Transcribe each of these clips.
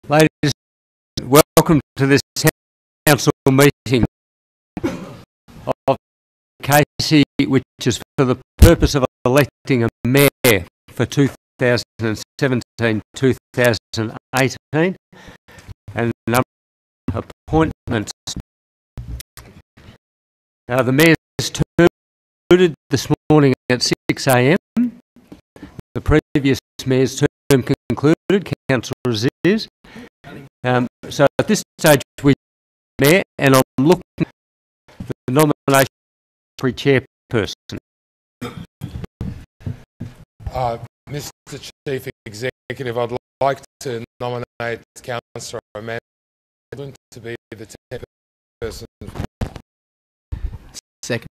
Ladies, welcome to this council meeting of Casey, which is for the purpose of electing a mayor for 2017-2018 and a number of appointments. The mayor's term concluded this morning at 6 a.m. The previous mayor's term concluded, Councillor Aziz. So at this stage we mayor, and I'm looking for the nomination for chairperson. Mr. Chief Executive, I'd like to nominate Councillor Amanda to be the chairperson. Second.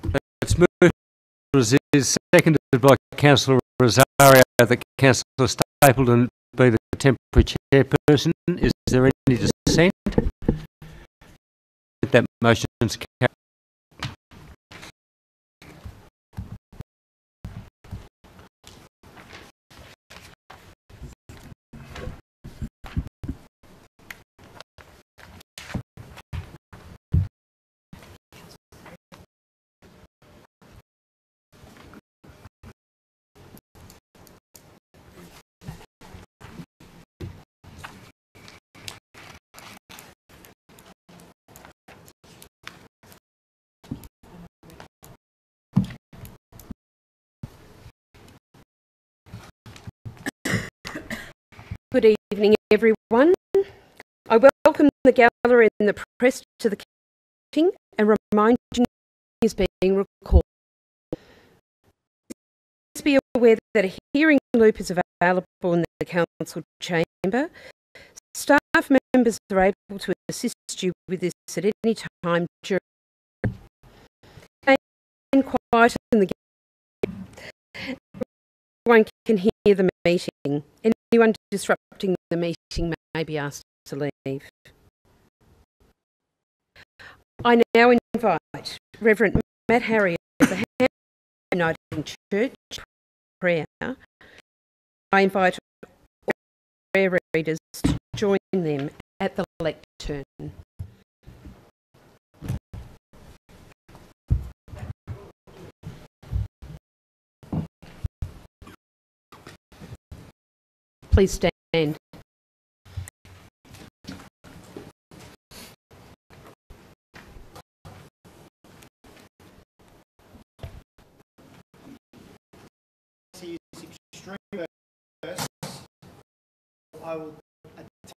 Let's move to Aziz, seconded by Councillor Rosario, that Councillor Stapleton be the temporary chairperson. Is there any dissent? That motion is carried. Good evening, everyone. I welcome the gallery and the press to the meeting and remind you is being recorded. Please be aware that a hearing loop is available in the council chamber. Staff members are able to assist you with this at any time during quiet in the gallery. Everyone can hear the meeting. Anyone disrupting the meeting may be asked to leave. I now invite Reverend Matt Harry of the United Church prayer. I invite all prayer readers to join them at the lectern. Please stand. I will attempt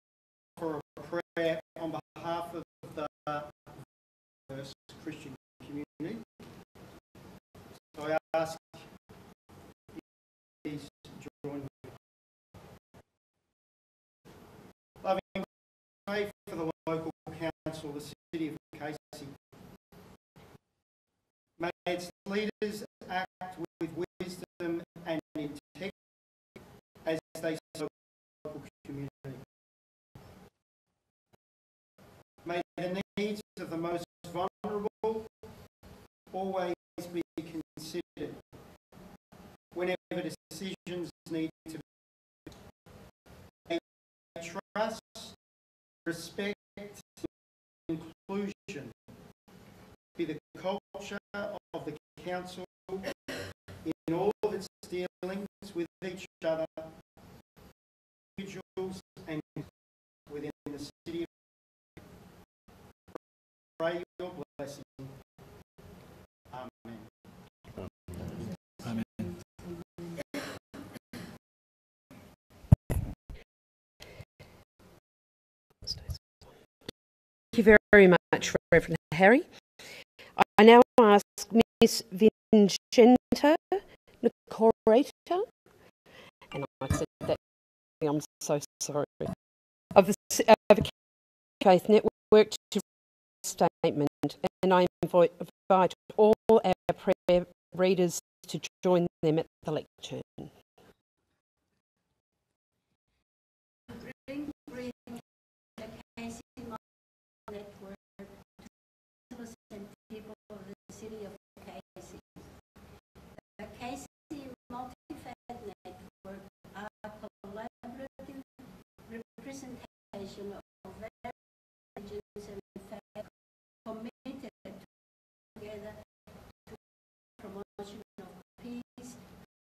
for a prayer on behalf of the First Christian community. So I ask you please join me. Loving, pray for the local council, the city of Casey. May its leaders act with wisdom and integrity as they serve the local community. May the needs of the most vulnerable always be considered whenever decisions need to be made. May trust, respect, and inclusion be the culture of the council in all of its dealings with each other, individuals and within the city. Pray your blessing. Amen. Amen. Thank you very much, Reverend Harry. I now ask Miss Vincenta Nicorita, and I said that, I'm so sorry, of the Faith Network to statement, and I invite all our prayer readers to join them at the lectern. People of the city of Casey. The Casey Multi-Faith Network are collaborative demonstration of various religions and faith committed together to promotion of peace,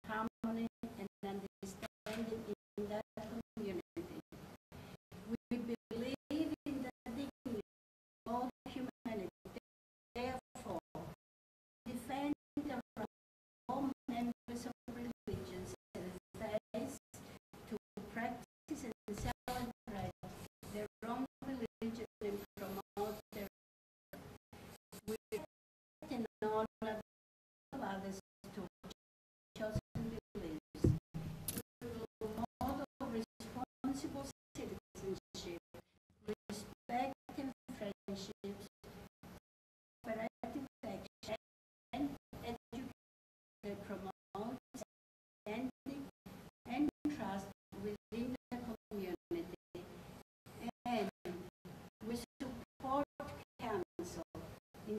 harmony, and understanding in that community. We believe in the dignity of all humanity. Therefore, defend the right of all members of religions and faiths to practice and celebrate their own religion and promote their. We respect and honor all others to chosen beliefs. We will model responsible citizenship, respect and friendships, cooperative action, and education that promotes understanding and trust within the community. And we support council in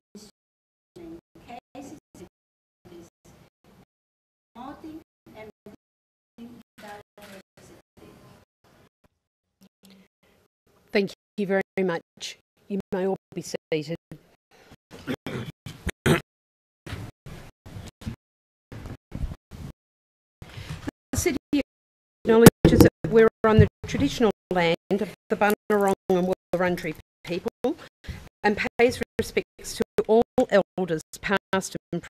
cases like this, promoting and building diversity. Thank you very much. You may all be seated. The city acknowledges that we're on the traditional land of the Bunurong and Wurundjeri people and pays respects to all elders past and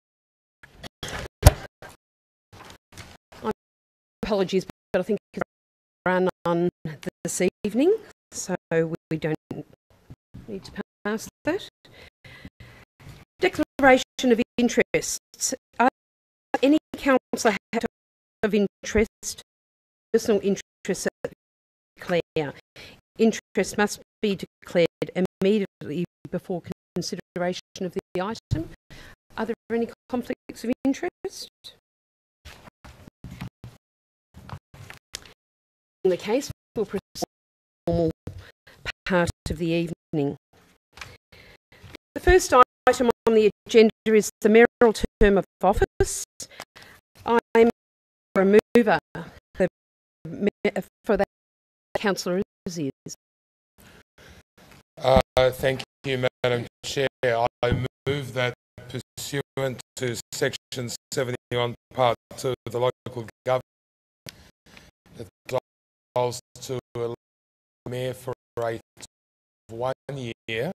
present. Apologies, but I think it's run on this evening, so we don't need to pass that. Declaration of interests. Any councillor of interest, personal interest declare. Interest must be declared immediately before consideration of the item. Are there any conflicts of interest? In the case, we'll proceed to the formal part of the evening. The first item on the agenda is the mayoral term of office. I'm a mover for that. Councillor Aziz. Thank you, Madam Chair. I move that pursuant to Section 71, Part 2 of the Local Government, that goes to a mayor for a 1 year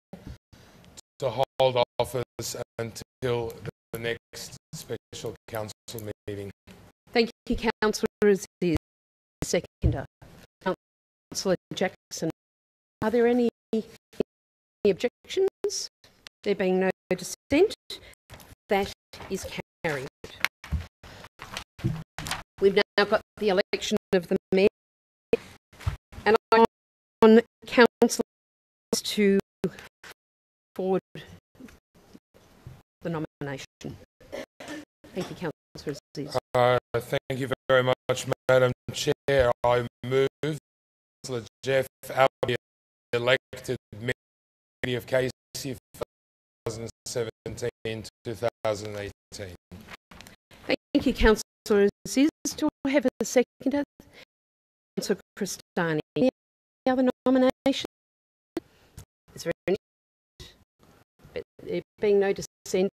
to hold office until the next special council meeting. Thank you, Councillor Aziz. Seconder. Councillor Jackson. Are there any objections? There being no dissent, that is carried. We've now got the election of the mayor, and I'm on councillors to forward the nomination. Thank you, Councillor Aziz. Thank you very much, Madam Chair. I move Councillor Jeff Albie elected Mayor of Casey for 2017-2018. Thank you, Councillor Aziz. Do I have a seconder? Councillor Cristani. Any other nominations? Is there any? But there being no dissent,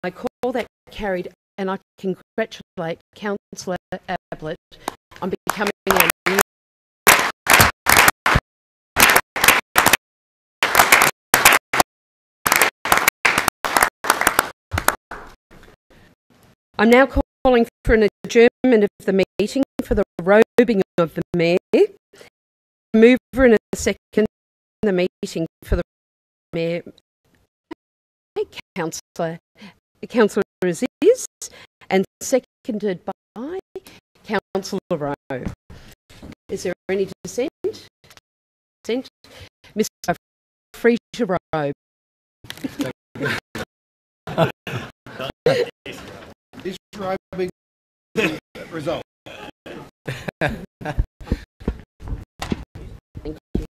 I call that carried, and I congratulate Councillor Ablett on becoming a new. I'm now calling for an adjournment of the meeting for the robing of the mayor. Mover in a second the meeting for the mayor. Councillor Aziz, and seconded by Councillor Rowe. Is there any dissent? Mr. Free to Rowe. Is robing the result? Thank you.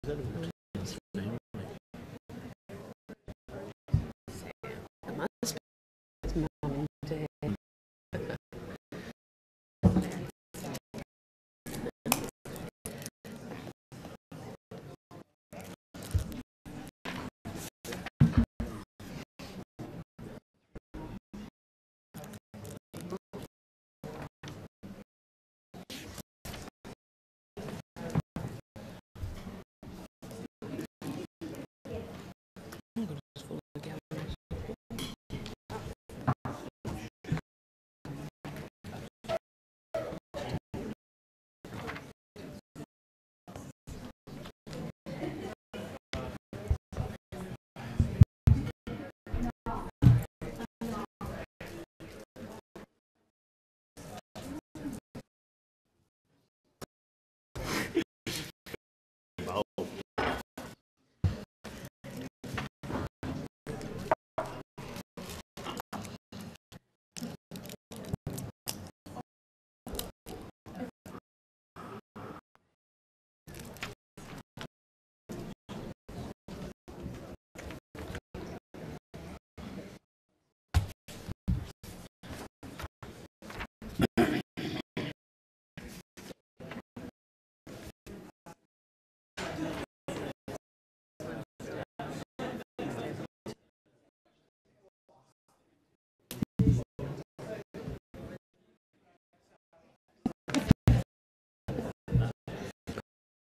It must be his mum and dad.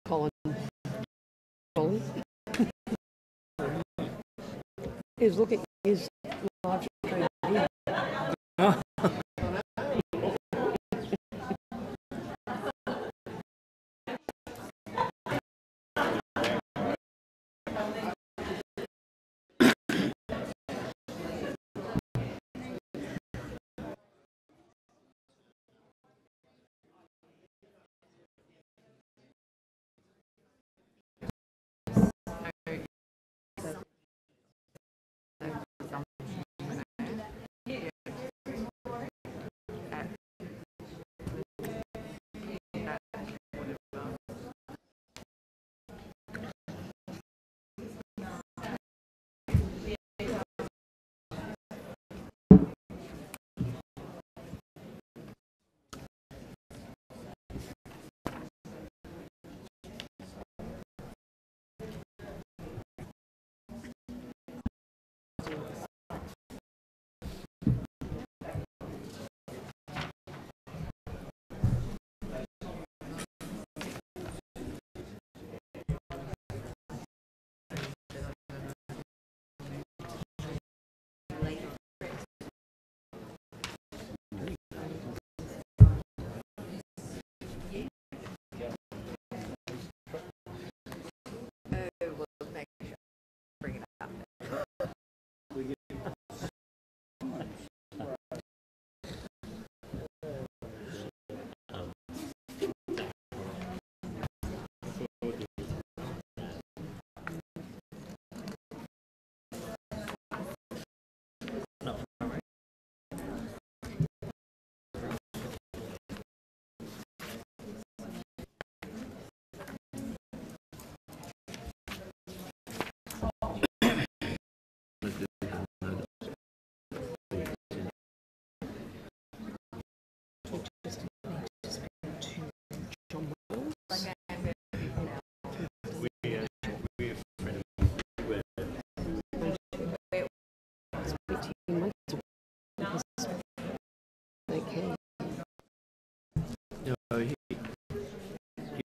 Colin. He's looking at his live stream.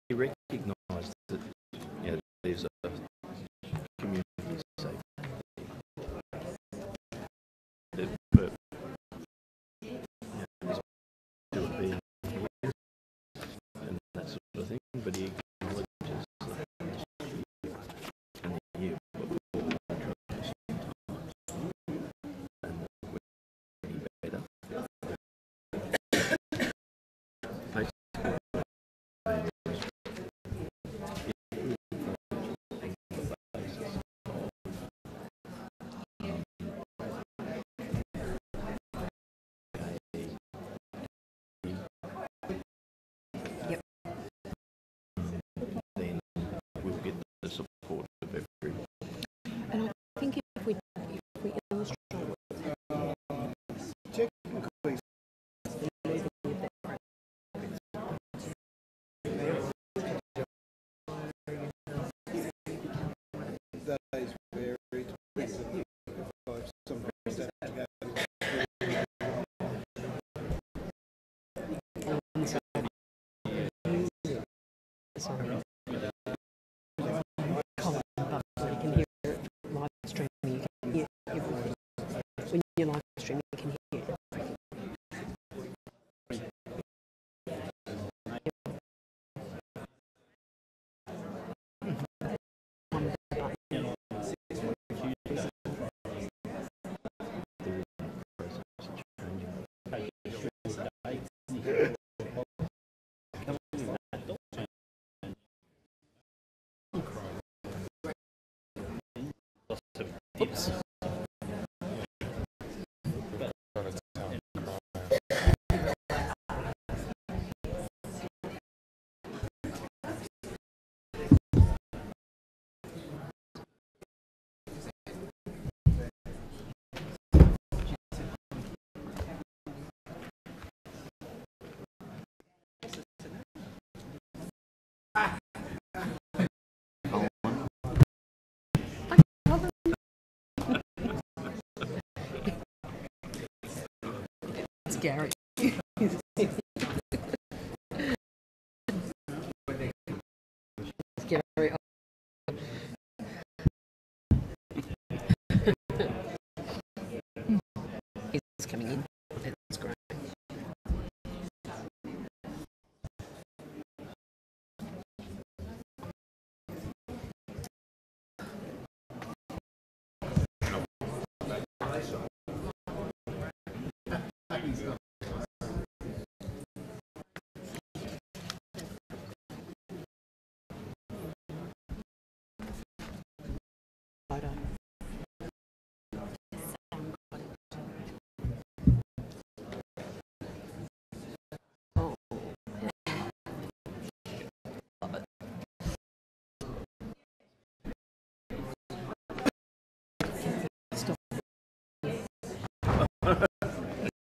He recognised that there's a community safe, but there's to it being here and that sort of thing. But he acknowledges and the year before and we're better. days where it's pretty if sometimes have to go. Sorry. Colin, but you can hear it live streaming. You can hear everything. When you're live streaming, you can hear everything. Oops. It's Gary. It's Gary. He's coming in. It's great. Photo. Oh. Stop.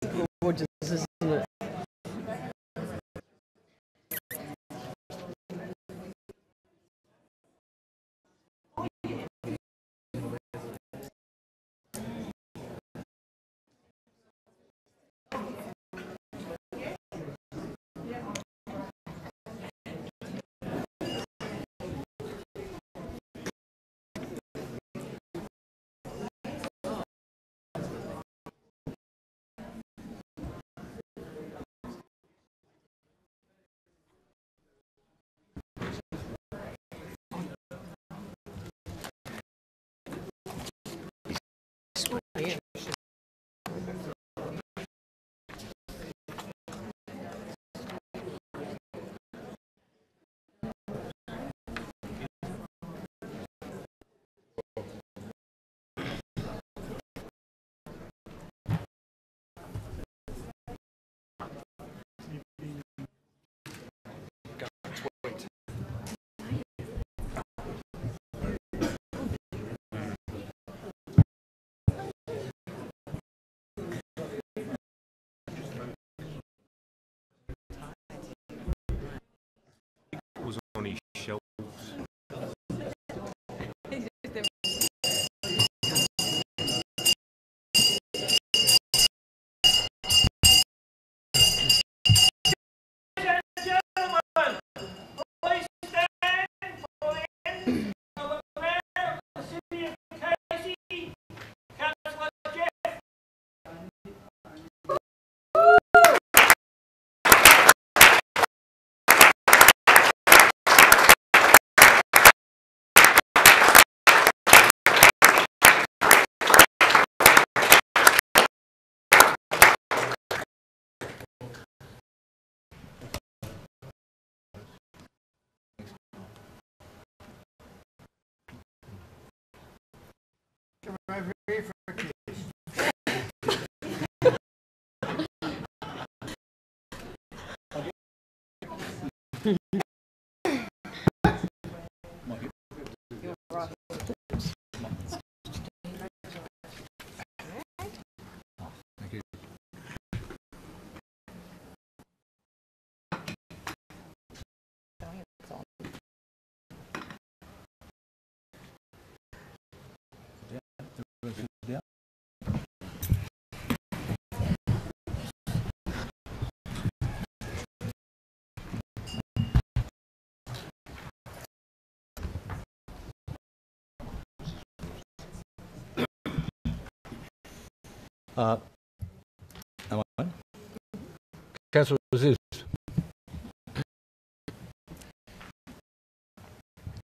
It's gorgeous, isn't it? Am I? Councillor Aziz.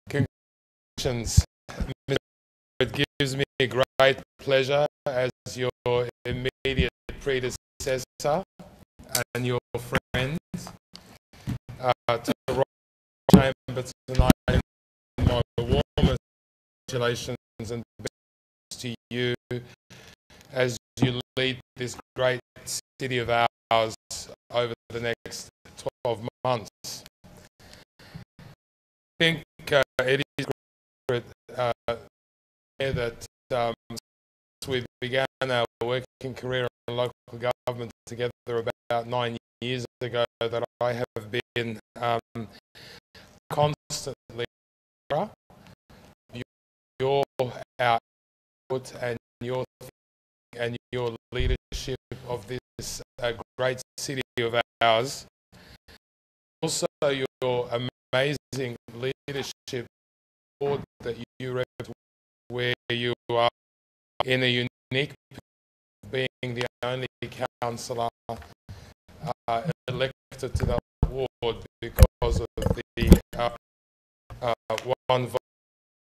Congratulations. It gives me great pleasure as your immediate predecessor and your friends to the Chamber tonight. My warmest congratulations and best to you as you lead this great city of ours over the next 12 months. I think it is great that since we began our working career in local government together about 9 years ago, that I have been constantly your output and your leadership of this great city of ours. Also, your amazing leadership board that you represent, where you are in a unique being the only councillor elected to the ward because of the one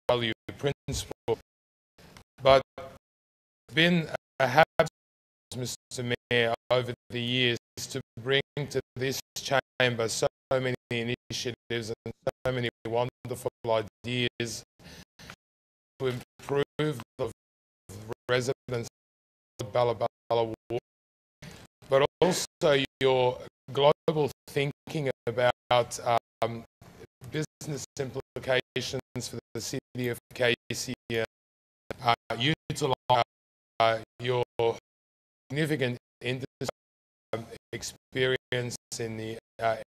value principle. But it's been a habit, Mr. Mayor, over the years to bring to this chamber so many initiatives and so many wonderful ideas to improve the residents of the Balla Balla ward, but also your global thinking about business implications for the city of Casey, utilise your significant industry experience in the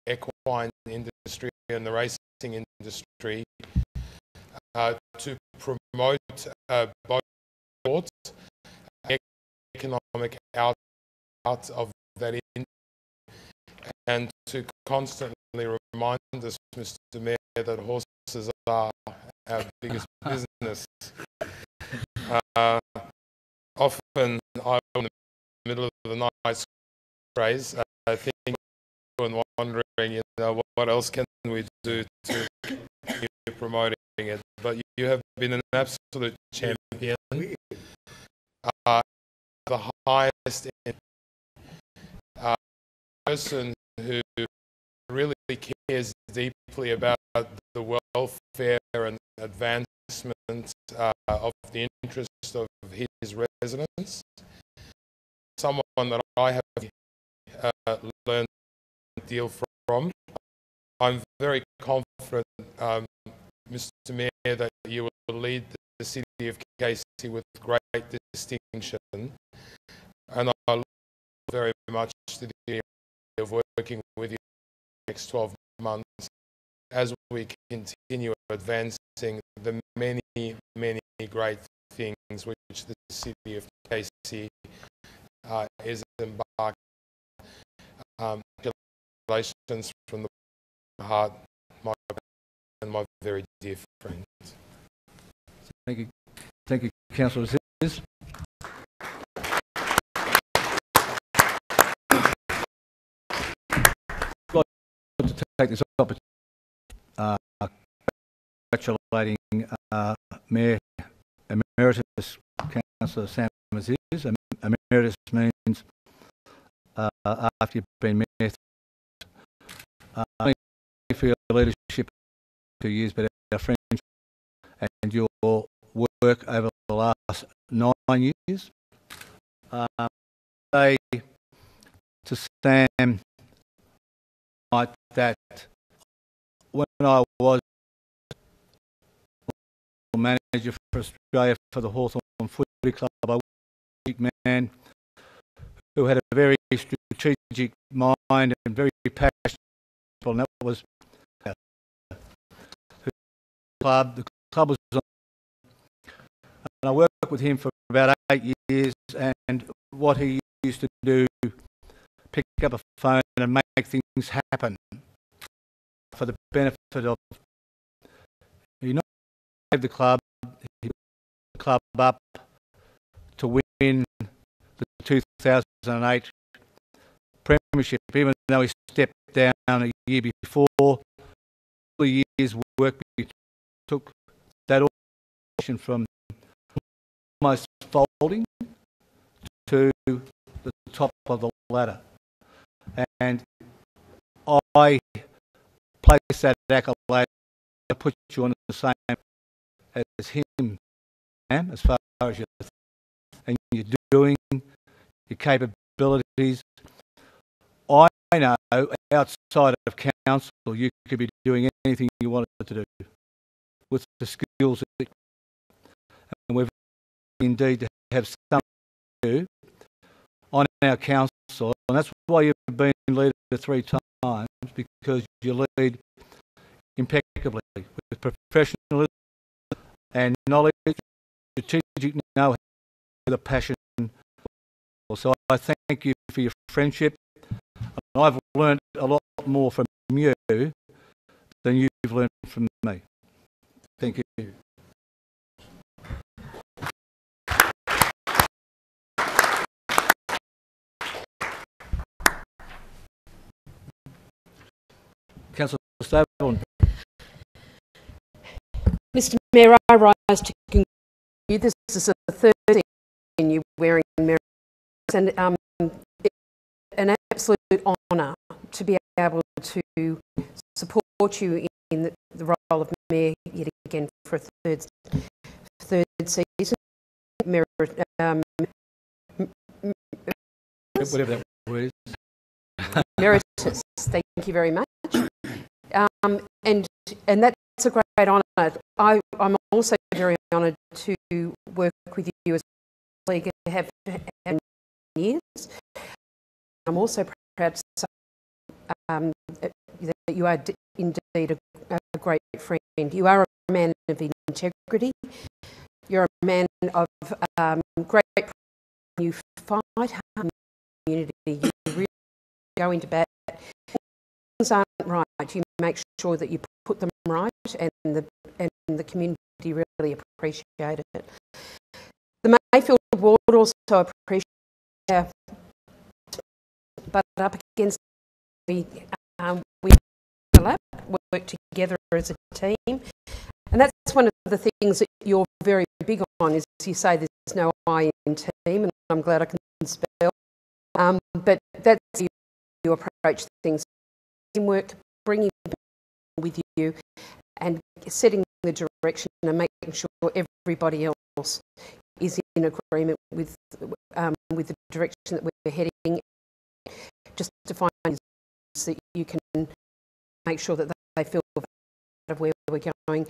equine industry and the racing industry to promote both sports and economic out of that industry, and to constantly remind us, Mr. Mayor, that horses are our biggest business. Often I'm in the middle of the night phrase, I think and wondering, what else can we do to keep promoting it? But you have been an absolute champion, the highest person who really cares deeply about the welfare and advancement of the interest of his residents. Someone that I have learned a deal from. I'm very confident, Mr. Mayor, that you will lead the city of Casey with great distinction, and I look very much to the idea of working with you the next 12 months as we continue advancing the many, many great things which the city of Casey is embarked on. Congratulations from the heart, my very dear friends. Thank you, Councillor Aziz. I'd like to take this opportunity congratulating Mayor Emeritus Councillor Sam Aziz. Emeritus means after you've been Mayor for your leadership 2 years, but our friendship and your work over the last 9 years. Say to Sam like that when I was manager for Australia for the Hawthorn Footy Club, I was a man who had a very strategic mind and very passionate, and that was the club. The club was on, and I worked with him for about 8 years, and what he used to do, pick up a phone and make things happen for the benefit of, the club, he put the club up to win the the 2008 premiership, even though he stepped down a year before. The years' work we took that organisation from almost folding to the top of the ladder, and I place that accolade to put you on the same as him, as far as you're doing, your capabilities. I know outside of council you could be doing anything you wanted to do with the skills that, and we're indeed to have some you on our council, and that's why you've been leader 3 times, because you lead impeccably with professionalism and knowledge, strategic know-how, with a passion. So I thank you for your friendship. And I've learned a lot more from you than you've learned from me. Thank you. Councillor Stapleton. Mr Mayor, I rise to congratulate you. This is the third thing you wearing mirrors, and it's an absolute honour to be able to support you in the role of Mayor yet again for a third season. Mayor, whatever that word is. Emeritus, thank you very much. And that's a great honour. I'm also very honoured to work with you as a colleague and have years. I'm also proud to say that you are indeed a great friend. You are a man of integrity. You're a man of great. You fight hard in the community. You really go into bat. Things aren't right, you make sure that you put them right, and the community really appreciate it. The Mayfield Ward also appreciate it, but up against we work together as a team, and that's one of the things that you're very big on. Is you say there's no I in team, and I'm glad I can spell. But that's how you approach things. Teamwork, bringing people with you, and setting the direction and making sure everybody else is in agreement with the direction that we're heading. Just to find that you can make sure that they feel part of where we're going.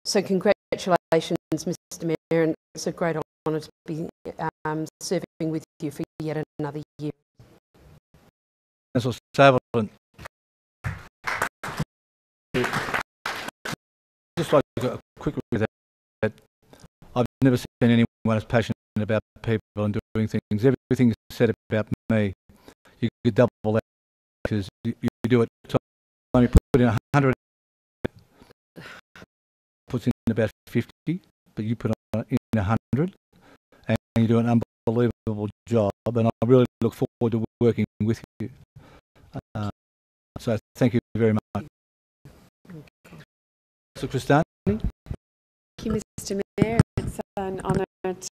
So congratulations, Mr Mayor, and it's a great honour to be serving with you for yet another year. Councillor Stapleton. Just like a quick with that, I've never seen anyone as passionate about people and doing things. Everything said about me, you could double that because you do it. You put in 100, puts in about 50, but you put in 100, and you do an unbelievable job. And I really look forward to working with you. So thank you very much. So, Christine? Thank you, Mr Mayor. It's an honour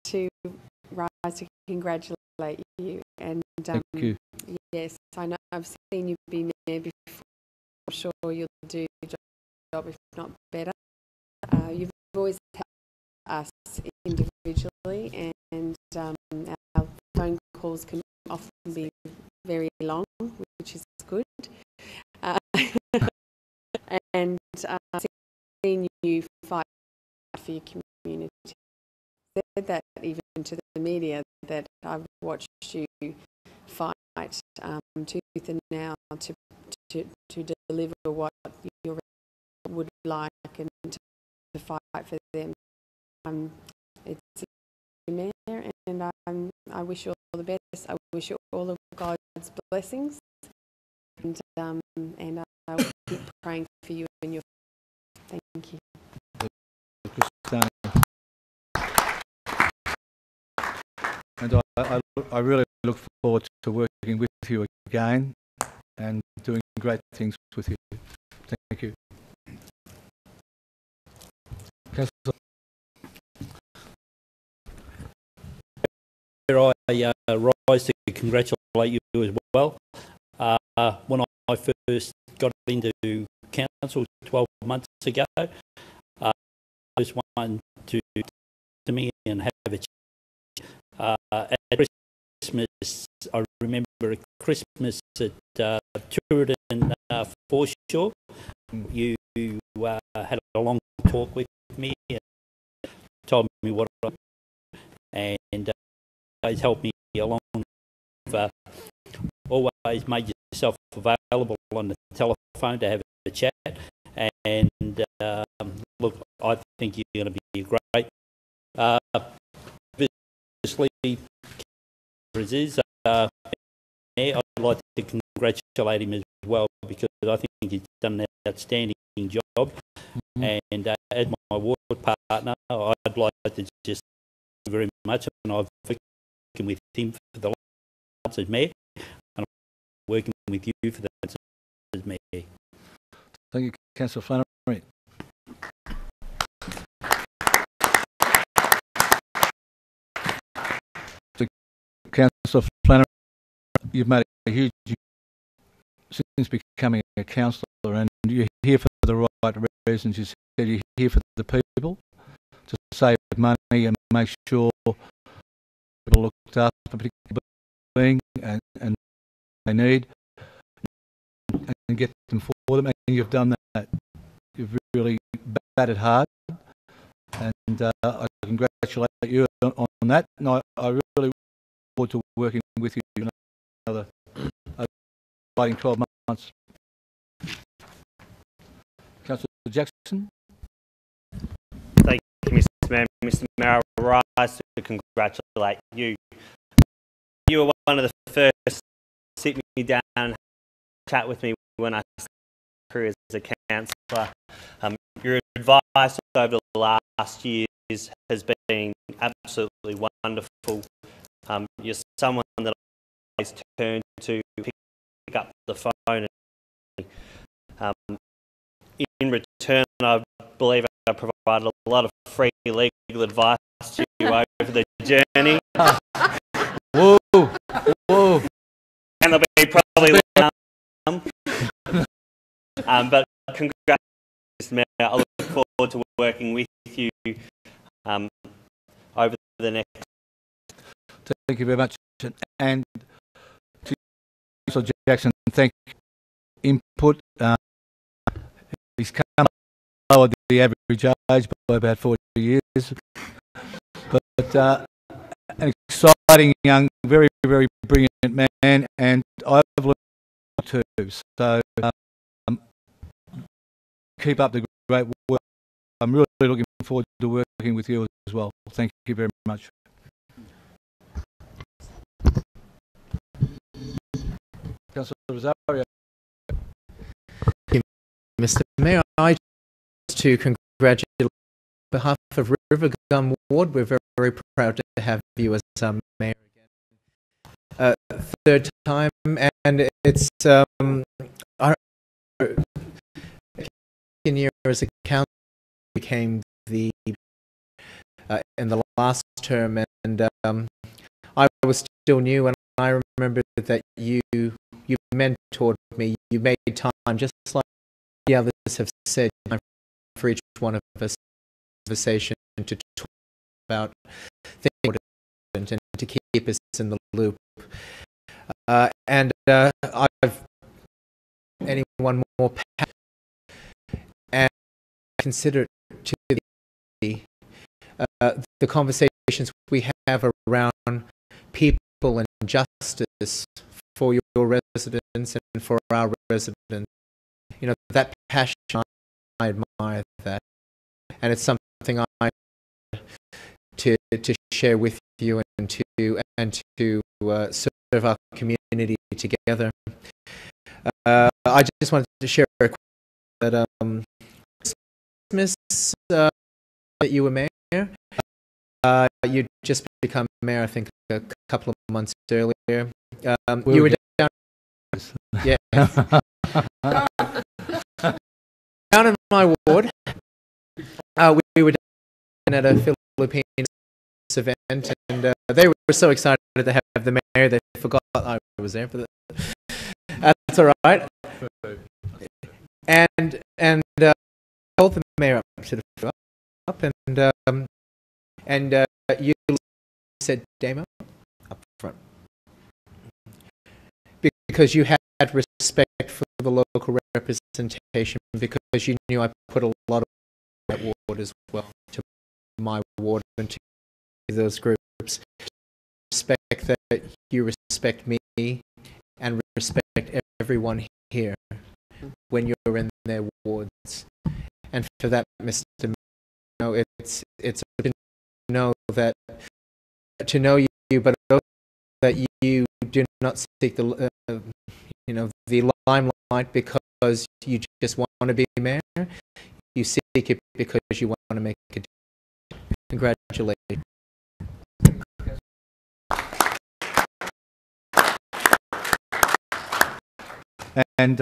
to rise to congratulate you. And thank you. Yes, I know I've seen you be Mayor before. I'm sure you'll do your job, if not better. You've always helped us individually, and our phone calls can often be very long, which is good. And seeing you fight for your community. I said that even to the media, that I've watched you fight tooth and nail to deliver what you would like and to fight for them. It's a mayor, and I wish you all the best. I wish you all of God's blessings, and I will keep praying for you and your family. Thank you. And I really forward to working with you again and doing great things with you. Thank you. Councillor. I rise to congratulate you as well. When I first got into council 12 months ago, I was one to me and have a chat. At Christmas, I remember a Christmas at Tooradin Foreshore. You had a long talk with me and told me what I and always helped me along. Always made yourself available on the telephone to have a chat. And look, I think you're going to be great. Obviously, I'd like to congratulate him as well because I think he's done an outstanding job. And as my ward partner, I'd like to just thank you very much. And I've worked with him for the last as mayor, and I'm working with you for the as mayor. Thank you, Councillor Flannery. Councillor Flannery, you've made a huge since becoming a councillor, and you're here for the right reasons. You said you're here for the people, to save money and make sure people looked after, particularly being and they need, and get them for them. And you've done that. You've really batted hard, and I congratulate you on that. And I really look forward to working with you another fighting 12 months. Councillor Jackson. Thank you, Mr. Mayor. Mr. Mayor, I rise to congratulate you. You were one of the first to sit me down and chat with me when I started my career as a councillor. Your advice over the last years has been absolutely wonderful. You're someone that I always turn to pick up the phone. In return, I believe I provided a lot of free legal advice to you over the journey. Whoa, whoa. And there'll be probably but congratulations, Mr. Mayor. I look forward to working with you over the next. Thank you very much. And to Councillor Jackson, thank you. Input. He's come lower the average age by about 40 years. But an exciting young, very, very brilliant man, and I've learned too. So keep up the great work. I'm really looking forward to working with you as well. Thank you very much. Councillor Rosario. Mr. Mayor, I just to congratulate on behalf of River Gum Ward. We're very, very proud to have you as mayor again. Third time, and it's our year as a council became the in the last term, and I was still new, and I remember that you mentored me. You made time, just like the others have said, for each one of us conversation to talk about things and to keep us in the loop. And I've anyone more and consider it to the conversations we have around people and justice for your residents and for our residents. You know, that passion, I admire that, and it's something I to share with you and to serve our community together. I just wanted to share a quick that Christmas that you were mayor. You just become mayor, I think, a couple of months earlier. you were down. Yeah. Down in my ward, we were down at a Philippines event, and they were so excited to have the mayor they forgot I was there. But that's all right. And called the mayor up to the front, and you said, "Damo, up front," because you had respect for the local representation, because you knew I put a lot of that ward as well, to my ward and to those groups. Respect that you respect me and respect everyone here when you're in their wards. And for that, Mr. Mayor, it's to know that, to know you, but also that you do not seek the the limelight because you just want to be mayor. You seek it because you want to make a difference. Congratulations. And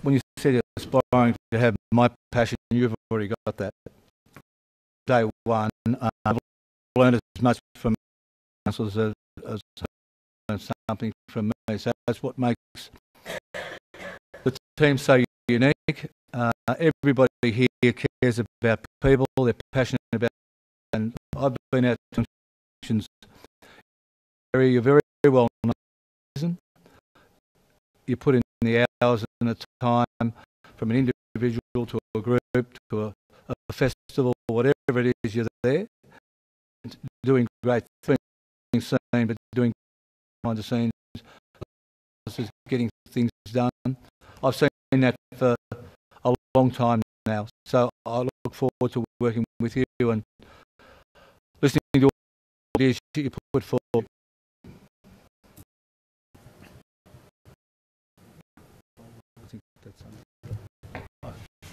when you said you're aspiring to have my passion, you've already got that. Day one, I've learned as much from councillors as something from me. So that's what makes the team so unique. Everybody here cares about people, they're passionate about, and I've been out to functions. You're very well known. You put in the hours and the time, from an individual to a group to a festival, whatever it is, you're there doing great things, but doing behind the scenes, getting things done. I've seen that for a long time now, so I look forward to working with you and listening to all the ideas you put forward.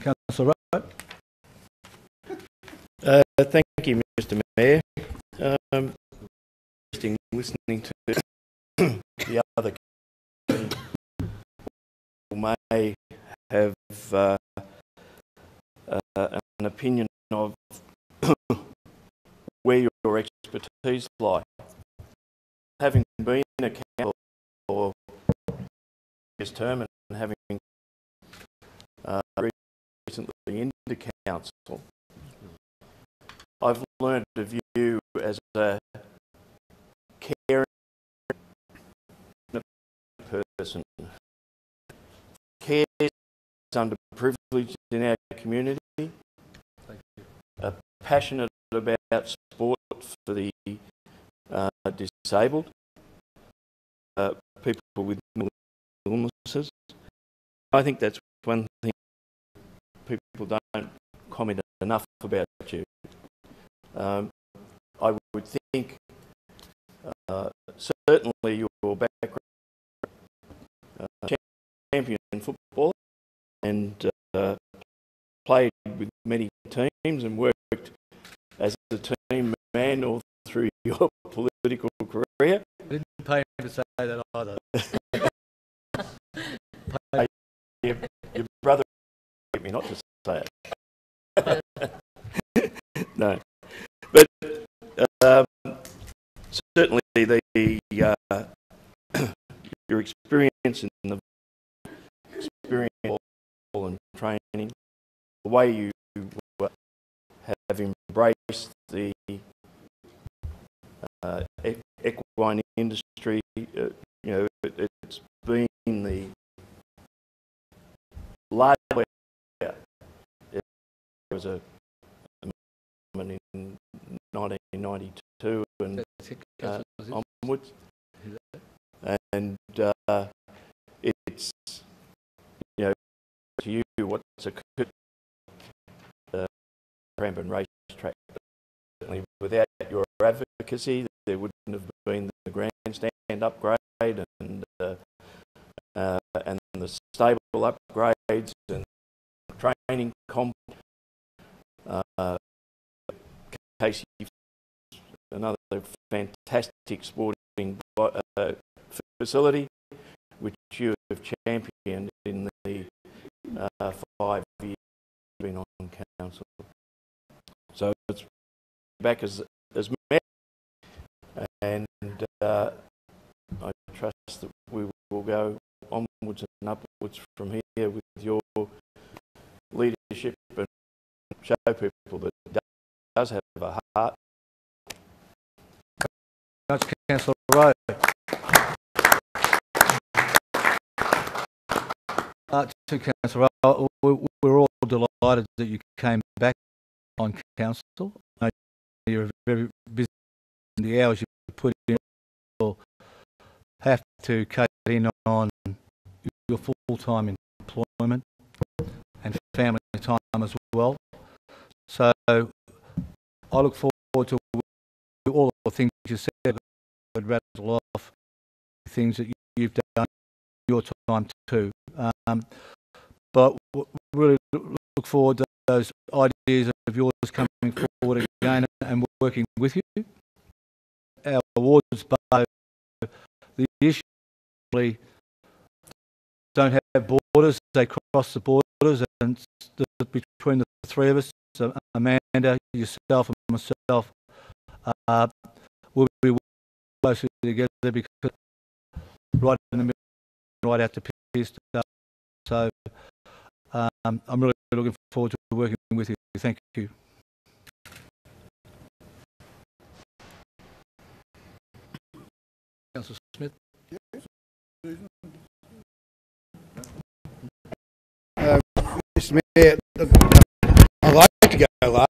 Councillor Wright. Thank you, Mr. Mayor. Interesting listening to the other people may have an opinion of where your expertise lie. Having been a councillor for this term and having recently into council, I've learned of you as a caring person, cares underprivileged in our community, passionate about sport for the disabled, people with mental illnesses. I think that's one thing people don't comment enough about you. I would think certainly your background, champion footballer, and played with many teams and worked as a team man all through your political career. I didn't pay him to say that either. Your brother told me not to say it. No. But certainly your experience in the experience and training, the way you have embraced the equine industry, it's been the large. It was a in 1992 and onwards, and it's to you what's occurred Cranbourne racetrack. Certainly, without your advocacy, there wouldn't have been the grandstand upgrade and the stable upgrades and training comp. Casey, another fantastic sporting facility, which you have championed in the 5 years you've been on council. So it's back as mayor, and I trust that we will go onwards and upwards from here with your leadership and show people that it does have a heart. Councillor Rowe. To Councillor Rowe, we're all delighted that you came back on council. I know you're very busy in the hours you put in. You'll have to cut in on your full-time employment and family time as well. So I look forward to all the things you said. I'd rattle off things that you've done in your time too. But really look forward to those ideas of yours coming forward again and working with you. Our awards, but the issue don't have borders, they cross the borders, and between the three of us, Amanda, yourself and myself, we'll be closely together because right in the middle, right out to Pierce. So I'm really looking forward to working with you. Thank you. Councillor Smith. Mr. Mayor, I like to go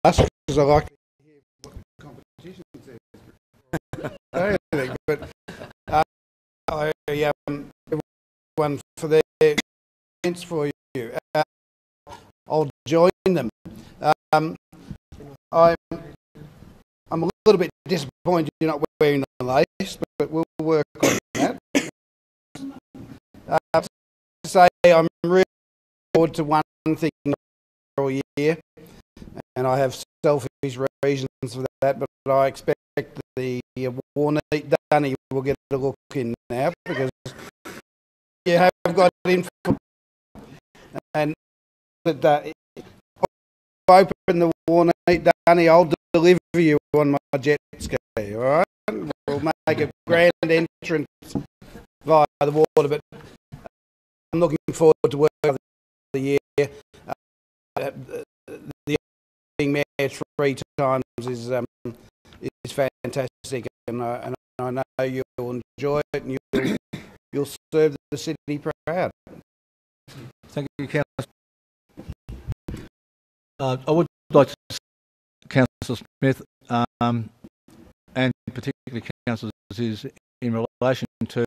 last because I like to hear what the competition says. But I everyone for their comments for you. I'll join them. I'm a little bit disappointed you're not wearing the lace, but we'll work on that. To say I'm really forward to one thing all year, and I have selfish reasons for that, but I expect the Warneet Dunny will get a look in now because you have got in for, and that if I open the Warneet Dunny, I'll deliver you on my jet ski, all right? We'll make a grand entrance via the water, but I'm looking forward to working the year. The being mayor 3 times is fantastic, and I know you'll enjoy it and you'll serve the city proud. Thank you, Councillor. I would like to thank Councillor Smith and particularly Councillor Aziz in relation to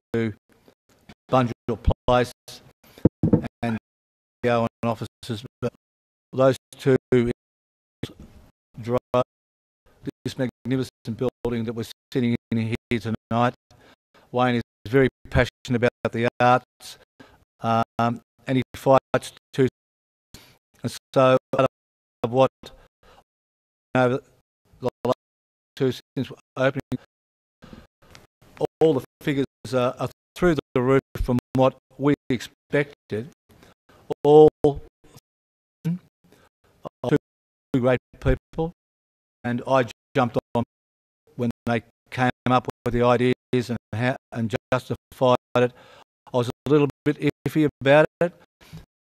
Bunjil Place and Owen offices, but those two drive this magnificent building that we're sitting in here tonight. Wayne is very passionate about the arts, and he fights tooth. And so, what over the last two since opening, all the figures are through the roof from what we expected. All two great people, and I jumped on when they came up with the ideas and justified it. I was a little bit iffy about it,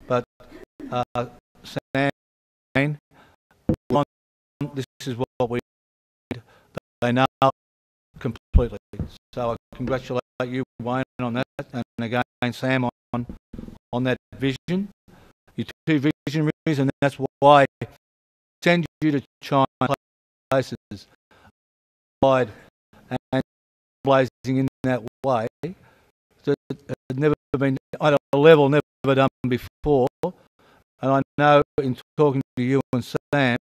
but Sam, this is what we need. They know completely. So I congratulate you, Wayne, on that, and again, Sam, on that vision. You're two visionaries, and that's why I send you to China places wide and blazing in that way that had never been at a level never done before. And I know in talking to you and Sam,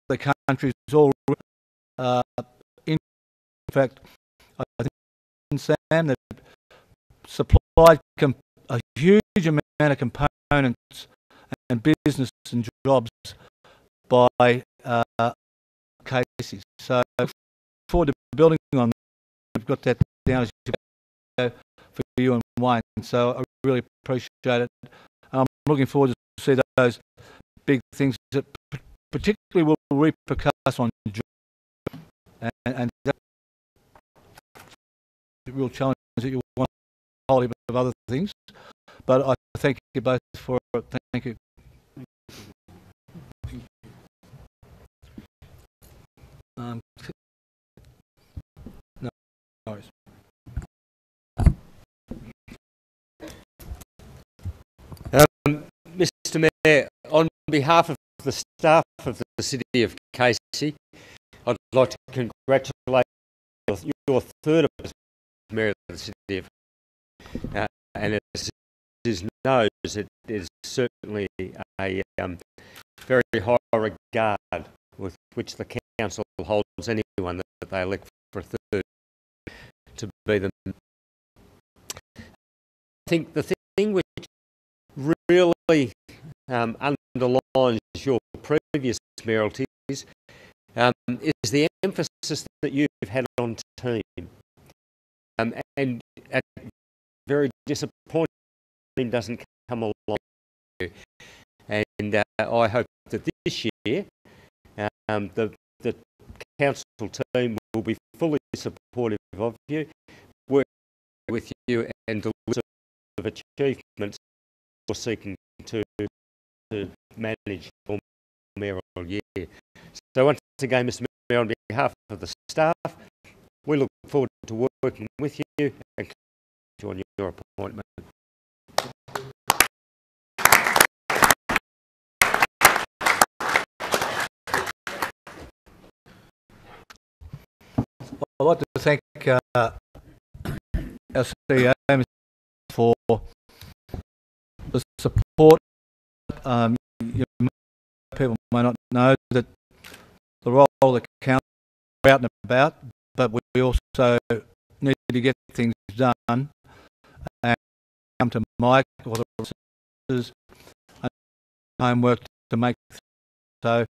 the country's all in fact, I think Sam that supplied a huge amount of components and business and jobs by Casey's. So forward to building on that, we've got that down as you go for you and Wayne. So I really appreciate it. I'm looking forward to see those big things that particularly will repercuss on job and that's the real challenge that you want a whole heap of other things. But I thank you both for it. Thank you. No worries. Mr Mayor, on behalf of the staff of the City of Casey, I'd like to congratulate your third Mayor of the City of and as is knows, it is certainly a very high regard with which the Council holds anyone that they elect for a third to be them. I think the thing which really underlines your previous mayoralties is the emphasis that you've had on team. And very disappointing doesn't come along. And I hope that this year the council team will be fully supportive of you, work with you and deliver of achievements you're seeking to manage your mayoral year. So once again, Mr Mayor, on behalf of the staff, we look forward to working with you and on your appointment. I'd like to thank our CEO for the support. People may not know that the role of the council is out and about, but we also need to get things done and come to Mike or the officers and homework to make. So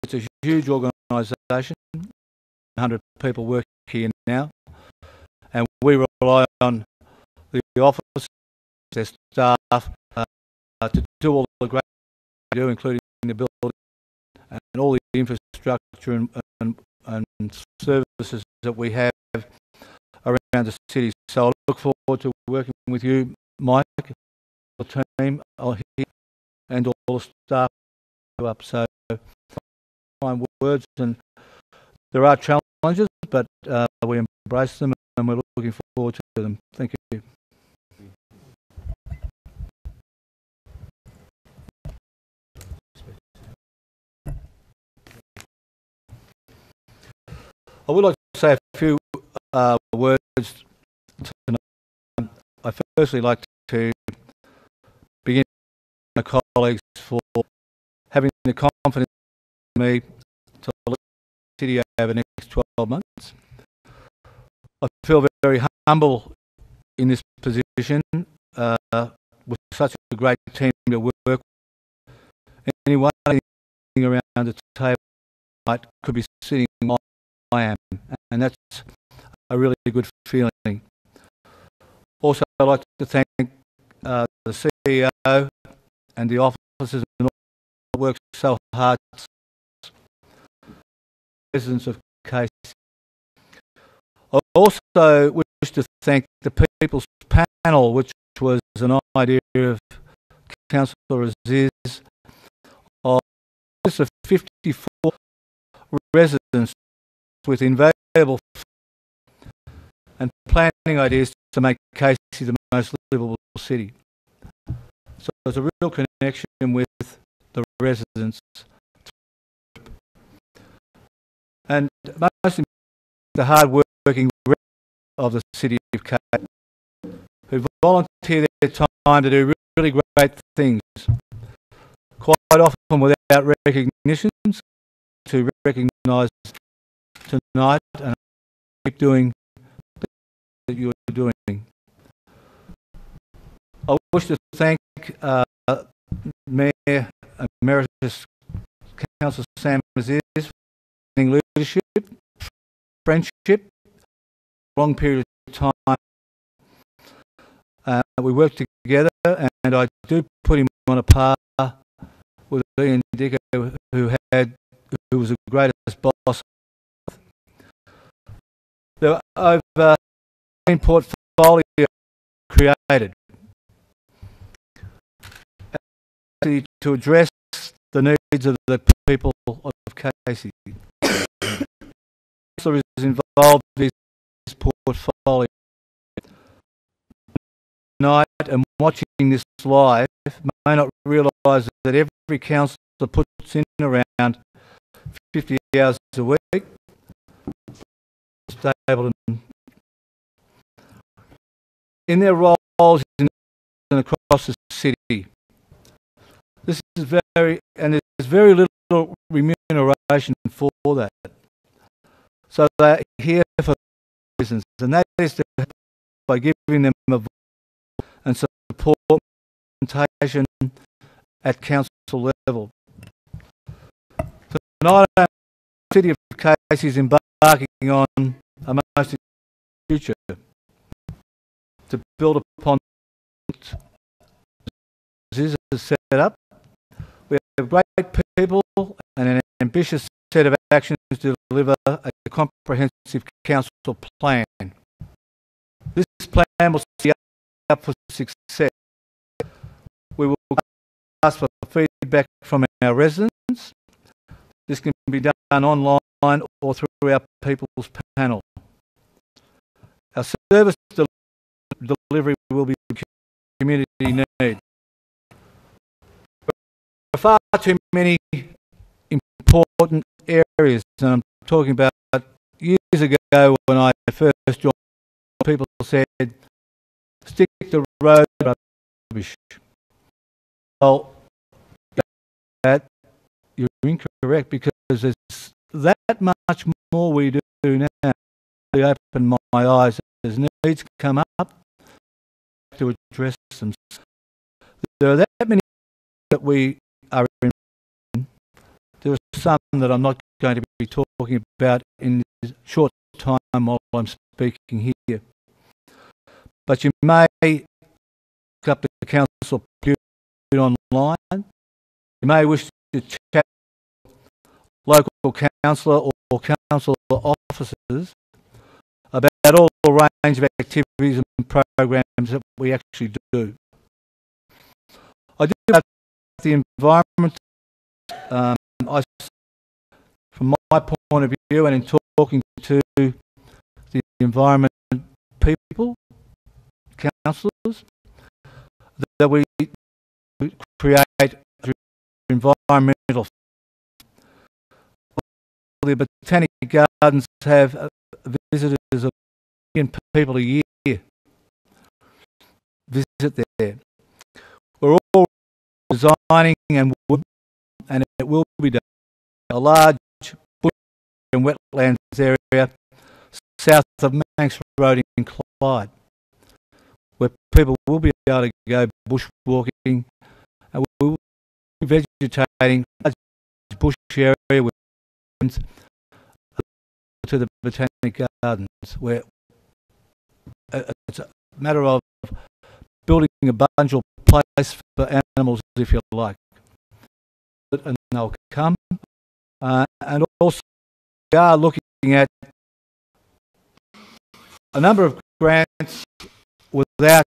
it's a huge organisation. 100 people work here now, and we rely on the office, their staff, to do all the great they do, including the building and all the infrastructure and services that we have around the city. So I look forward to working with you, Mike, the team, and all the staff up. So fine words, and there are challenges, but we embrace them and we're looking forward to them. Thank you. I would like to say a few words tonight. I firstly like to begin with my colleagues for having the confidence in me to lead the city over the next 12 months. I feel very humble in this position with such a great team to work with. Anyone around the table could be sitting on I am, and that's a really good feeling. Also, I'd like to thank the CEO and the officers and all that work so hard, residents of Casey. I also wish to thank the People's Panel, which was an idea of Councillor Aziz, of 54 residents with invaluable and planning ideas to make Casey the most livable city. So there's a real connection with the residents. And most importantly, the hard-working of the city of Casey, who volunteer their time to do really great things, quite often without recognitions, to recognise tonight and keep doing that you're doing. I wish to thank Mayor Emeritus Councillor Sam Aziz for leadership, friendship, long period time. We work together, and I do put him on a par with Ian Dicker, who was the greatest boss. There are over 10 portfolios created to address the needs of the people of Casey. Councillor is involved in this portfolio. Tonight, and watching this live, may not realise that every councillor puts in around 50 hours a week, stable in their roles and across the city. This is there's very little remuneration for that. So they're here for reasons, and that is by giving them a voice and support representation at council level. Tonight, the City of Casey is embarking on a most future to build upon this is set up. We have great people and an ambitious set of actions to deliver a comprehensive council plan. This plan will see up for success. We will ask for feedback from our residents. This can be done online or through our People's Panel. Our service delivery will be community need. There are far too many important areas, and I'm talking about years ago when I first joined, people said, stick to road rubbish. Well, that you're incorrect, because there's that much more we do now. I open my eyes as needs come up to address them. There are that many that we are in. There are some that I'm not going to be talking about in this short time while I'm speaking here. But you may look up the council online. You may wish to chat with local councillor or council officers about all the range of activities and programs that we actually do. I do about the environment. From my point of view, and in talking to the environment people, councillors, that we create environmental. The Botanic Gardens have visitors of 1 million people a year visit there. We're all designing and it will be done a large bush and wetlands area south of Manx Road in Clyde, where people will be able to go bushwalking, and we will be vegetating a bush area with to the Botanic Gardens, where it's a matter of building a bungalow place for animals, if you like, and they'll come. And also, we are looking at a number of grants without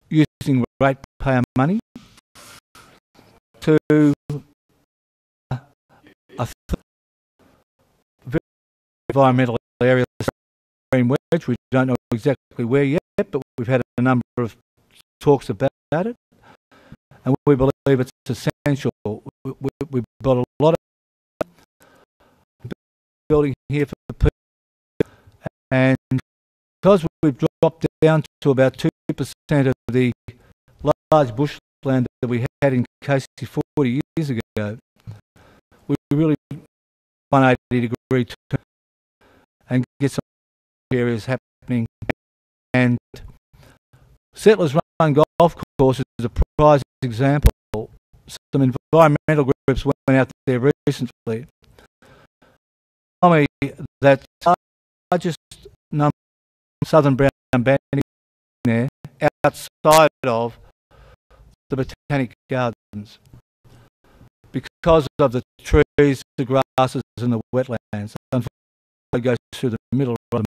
using ratepayer money to a very environmental area, Green Wedge. We don't know exactly where yet, but we've had a number of talks about it, and we believe it's essential. We've got a lot of building here for the people, and because we've dropped down to about 2% of the large bushland that we had in Casey 40 years ago, we really 180-degree turn and get some areas happening. And Settlers Run Golf Course is a prize example. Some environmental groups went out there recently. Tell me that the largest number southern brown banding there outside of the Botanic Gardens because of the trees, the grasses and the wetlands. Unfortunately, it goes through the middle of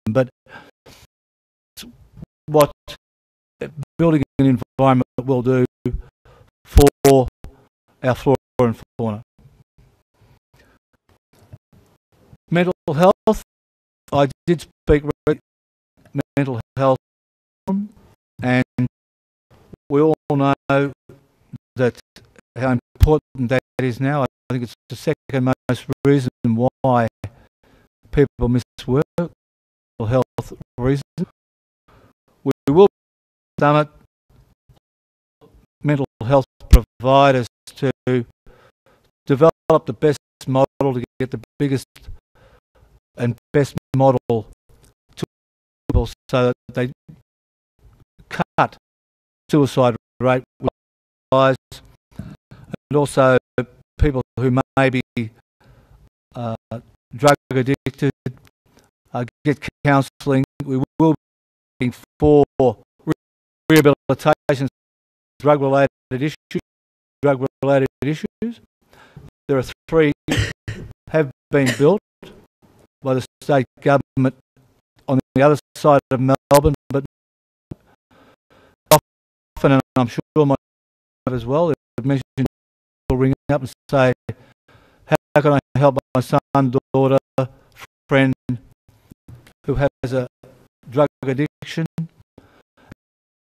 them, but what building an environment will do for our flora and fauna. Mental health, I did speak mental health, and we all know that how important that is now. I think it's the second most reason why people miss work, mental health reasons. We will summit mental health providers to develop the best model to get the biggest and best model to people so that they cut suicide rate with rise, and also people who may be drug addicted get counselling. We will be for rehabilitation, drug-related issues. There are 3 have been built by the state government on the other side of Melbourne, but often, and I'm sure my as well, they've mentioned people ring up and say, how can I help my son, daughter, friend who has a drug addiction?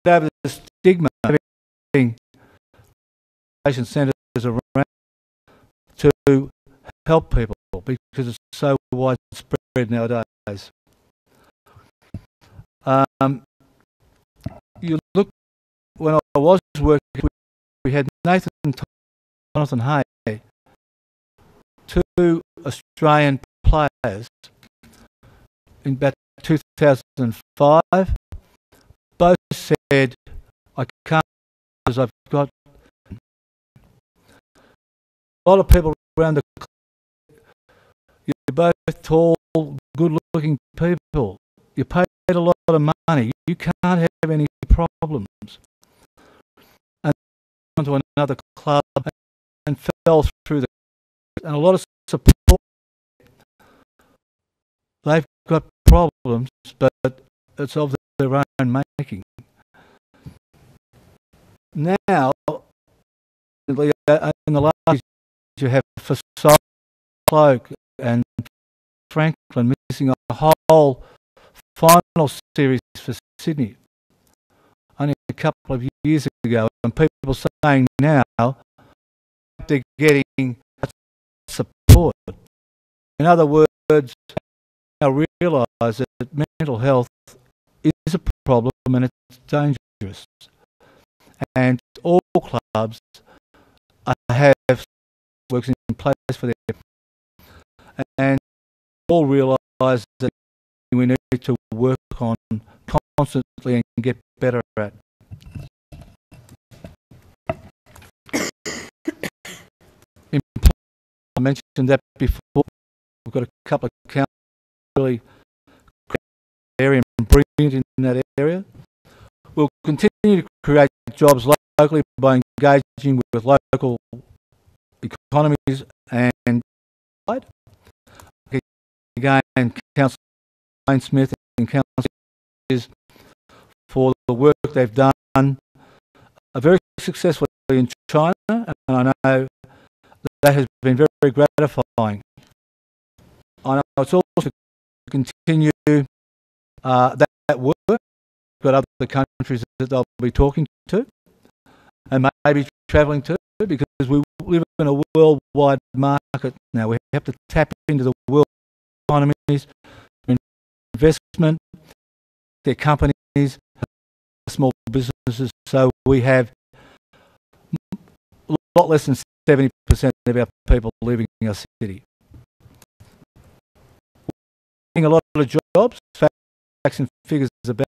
Over the stigma of having patient centres around to help people because it's so widespread nowadays. You look, when I was working, we had Nathan Jonathan Hay, 2 Australian players in about 2005. Both said, I can't because I've got a lot of people around the club. You're both tall, good-looking people. You paid a lot of money. You can't have any problems. And went to another club and fell through and a lot of support. They've got problems, but it's of their own making. Now, in the last years, you have Forsyth, Cloak and Franklin missing a whole final series for Sydney only a couple of years ago, and people saying now they're getting support. In other words, I realise that mental health is a problem and it's dangerous. And all clubs have works in place for them, and all realise that we need to work on constantly and get better at. I mentioned that before. We've got a couple of councils really area and brilliant in that area. We'll continue to create jobs locally by engaging with local economies and again, Councillor Wayne Smith and Councillor for the work they've done very successfully in China, and I know that has been very, very gratifying. I know it's also to continue that work. We've got other countries that they'll be talking to and maybe travelling to, because we live in a worldwide market now. We have to tap into the world economies, investment, their companies, small businesses. So we have a lot less than 70% of our people living in our city. We're getting a lot of jobs, facts and figures about,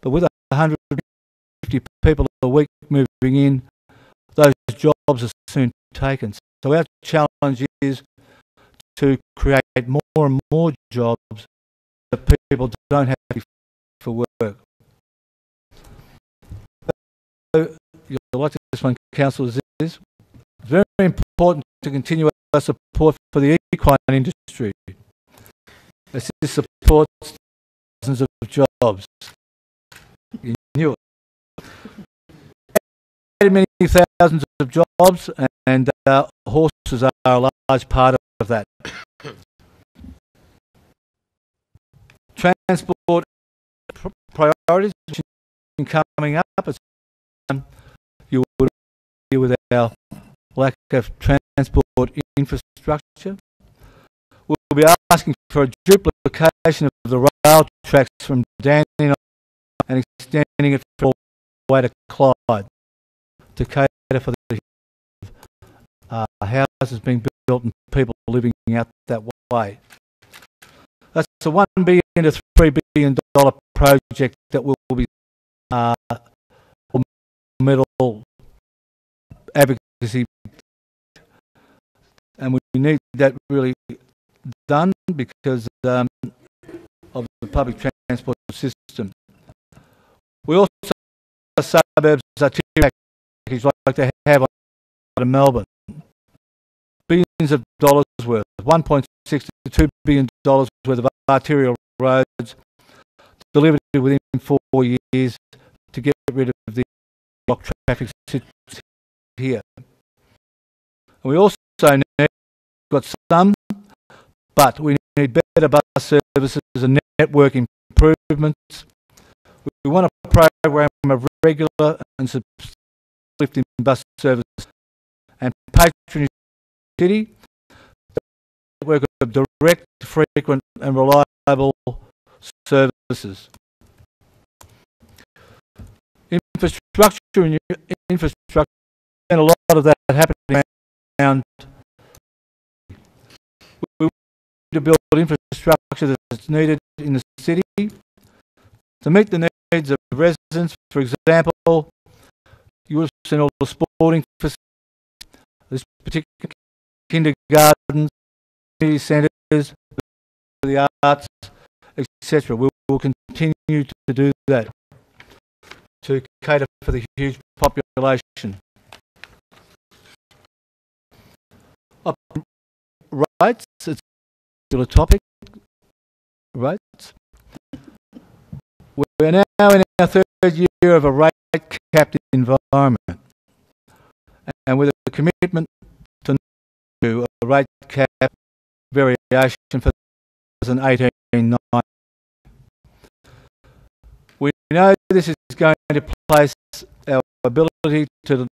but with 150 people a week moving in, those jobs are soon taken. So our challenge is to create more and more jobs people don't have to be for work. So, you'll like this one, councillors, is it's very important to continue our support for the equine industry. This supports thousands of jobs. You knew it. Many thousands of jobs, and horses are a large part of that. Transport priorities coming up. You would agree with our lack of transport infrastructure. We'll be asking for a duplication of the rail tracks from Dandenong and extending it all the way to Clyde to cater for the houses being built and people living out that way. That's a $1 billion to $3 billion project that will be middle advocacy, and we need that really done because of the public transport system. We also have suburbs package like they have in Melbourne. Billions of dollars worth, 1.6 to $2 billion worth of arterial roads delivered within 4 years to get rid of the block traffic here. And we also need, got some, but we need better bus services and network improvements. We want a program of regular and lifting bus services and patronage city, network of direct, frequent and reliable services. Infrastructure, and a lot of that happening around. We want to build infrastructure that's needed in the city to meet the needs of residents. For example, you would have seen all the sporting facilities, this particular kindergartens, community centres, the arts, etc. We will continue to do that to cater for the huge population. Rights, it's still a topic. Rights. We're now in our third year of a rate-capped environment, and with a commitment to a rate cap variation for 2018-19. We know this is going to place our ability to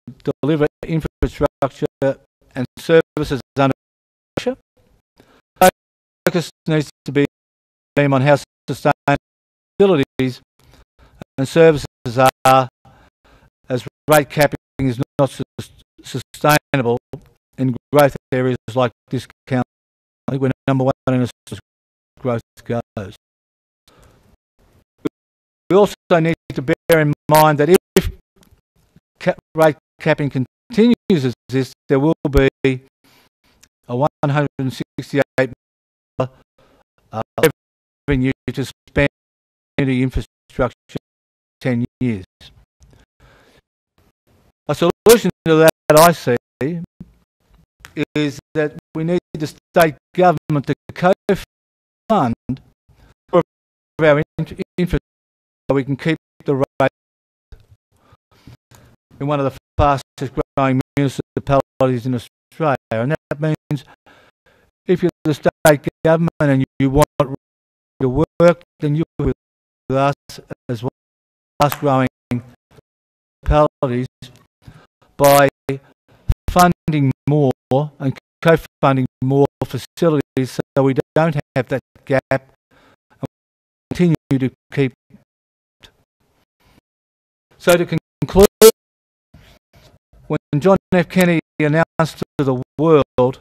deliver infrastructure and services under pressure. Focus needs to be on how sustainability and services are, as rate capping is not sustainable in growth areas like this county. I think we're number one in as growth goes. We also need to bear in mind that if rate capping continues as this, there will be a $168 revenue to spend in the infrastructure 10 years. A solution to that I see is that we need the state government to co-fund our infrastructure so we can keep the rate in one of the fastest growing municipalities in Australia. And that means if you're the state government and you want to work, then you work with us as well as fast growing municipalities by funding more and co-funding more facilities so we don't have that gap and continue to keep. So to conclude, when John F. Kennedy announced to the world,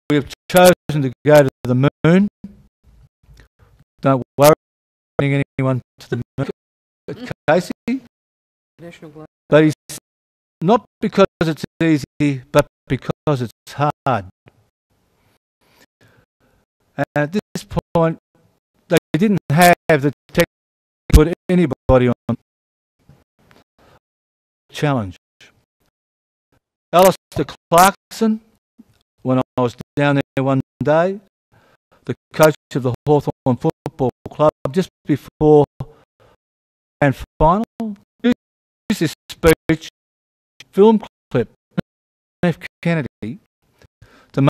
we have chosen to go to the moon. Don't worry about anyone to the moon. Casey, but he's not because it's easy, but because it's hard. And at this point, didn't have the tech to put anybody on challenge. Alistair Clarkson, when I was down there one day, the coach of the Hawthorn Football Club, just before and final, used this speech, film clip, F. Kennedy, to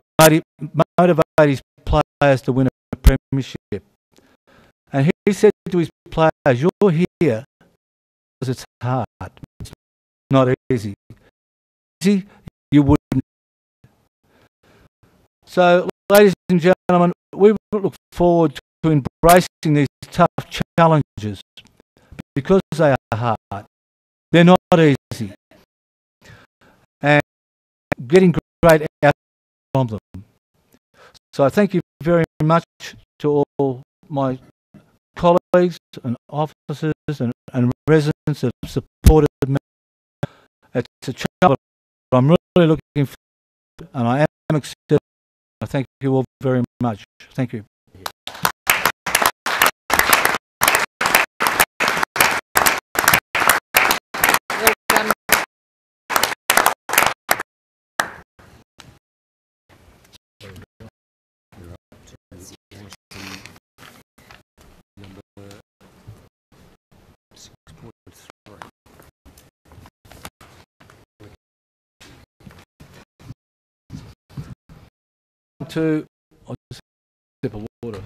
motivate his players to win a premiership. And he said to his players, "You're here because it's hard. It's not easy. Easy, you wouldn't." So, ladies and gentlemen, we look forward to embracing these tough challenges because they are hard. They're not easy. And getting great out from them. So thank you very much to all my colleagues and officers and residents that have supported me. It's a challenge, but I'm really looking forward, and I am excited. I thank you all very much. Thank you. I'll just sip of water.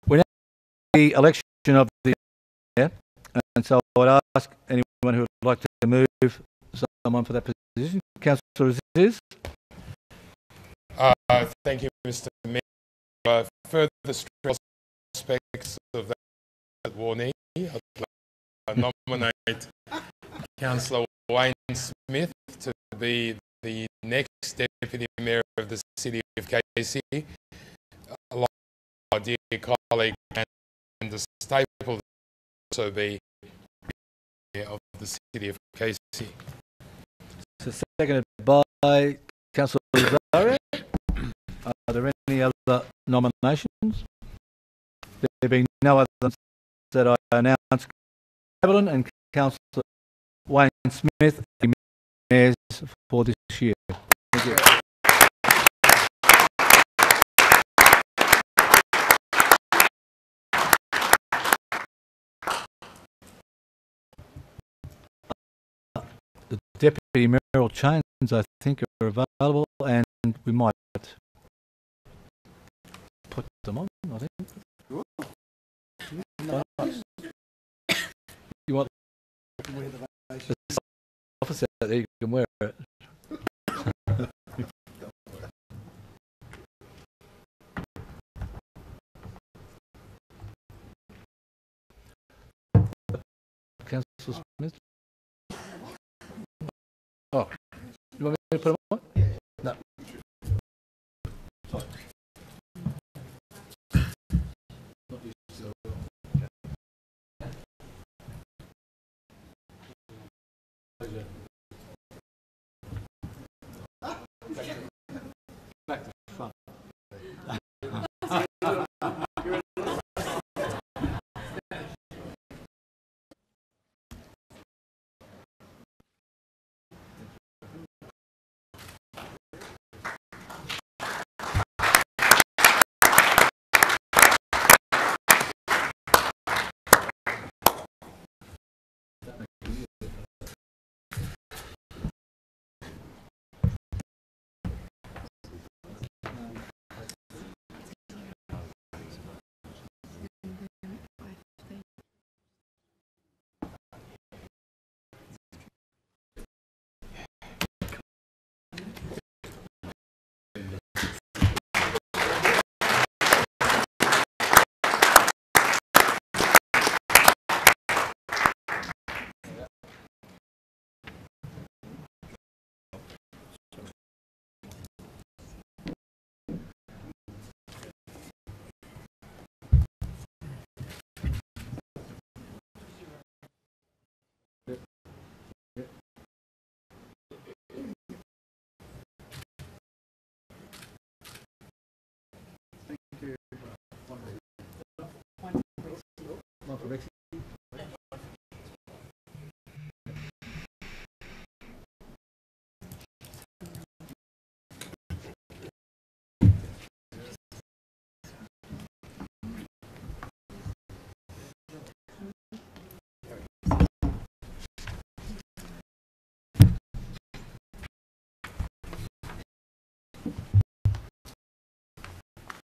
We're now at the election of the year, and so I'd ask anyone who would like to move someone for that position. Councillor Aziz. Thank you, Mr. Mayor. Further stress aspects of that warning, I'd like to nominate Councillor Wayne Smith to be the next Deputy Mayor of the City of Casey, along with my dear colleague and the staple also be Mayor of the City of Casey. So seconded by Councillor Zaria. Are there any other nominations? There being no other that I announce, Evelyn and Councillor Wayne Smith, mayors for this year. Thank you. The deputy mayoral chains, I think, are available, and we might put them on, I think. You want the officer there, you can wear it. Councillor Smith? Oh, you want me to put them on? No. Back to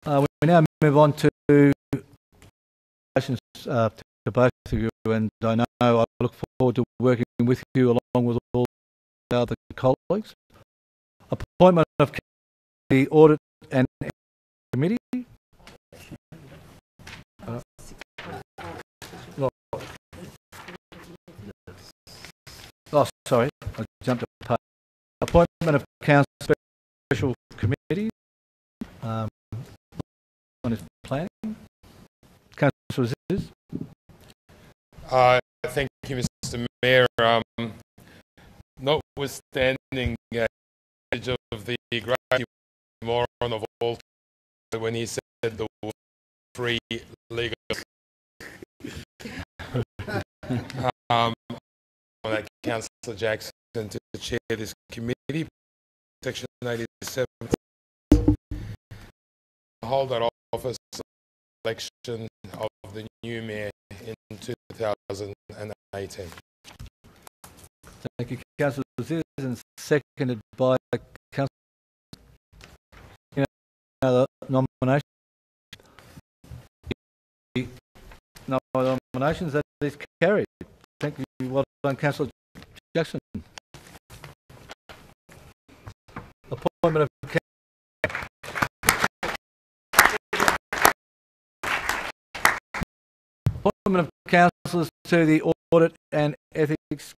We now move on to questions to both of you, and I know I look forward to working with you along with all the other colleagues. Appointment of the Audit and Committee. Oh, sorry, I jumped a part. Appointment of Council Special Committee. On his planning. Councillor Ziz. Thank you, Mr. Mayor. Notwithstanding the age of the great moron of all when he said the word free legal. Councillor Jackson to chair this committee, Section 87. Hold that office election of the new mayor in 2018. Thank you, Councillor Ziz, and seconded by Councillor. Other nomination. No nominations. That is carried. Thank you. Well done, Councillor Jackson. Appointment of appointment of councillors to the Audit and Ethics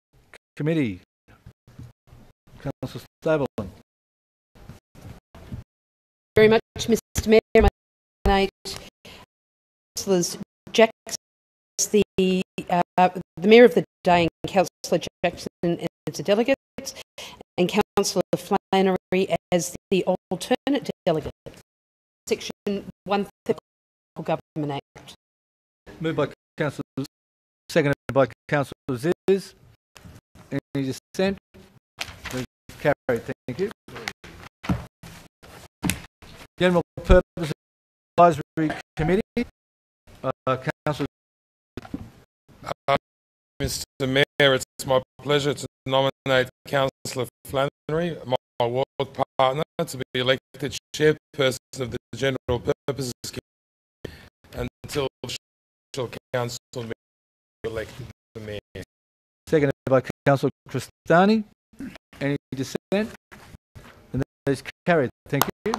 Committee. Councillor Stapleton. Very much, Mr. Mayor. I nominate Councillors Jackson, the Mayor of the day, and Councillor Jackson as the delegates, and Councillor Flannery as the alternate delegate. Section 130 Local Government Act. Moved by Councillor, seconded by Councillor Ziz. Any dissent? Carried. Thank you. General Purpose Advisory Committee. Councillor. Mr. Mayor, it's my pleasure to nominate Councillor Flannery, my ward partner, to be elected chairperson of the General Purposes Committee until Special Council be elected the Mayor. Seconded by Councillor Cristani. Any dissent? And that is carried. Thank you.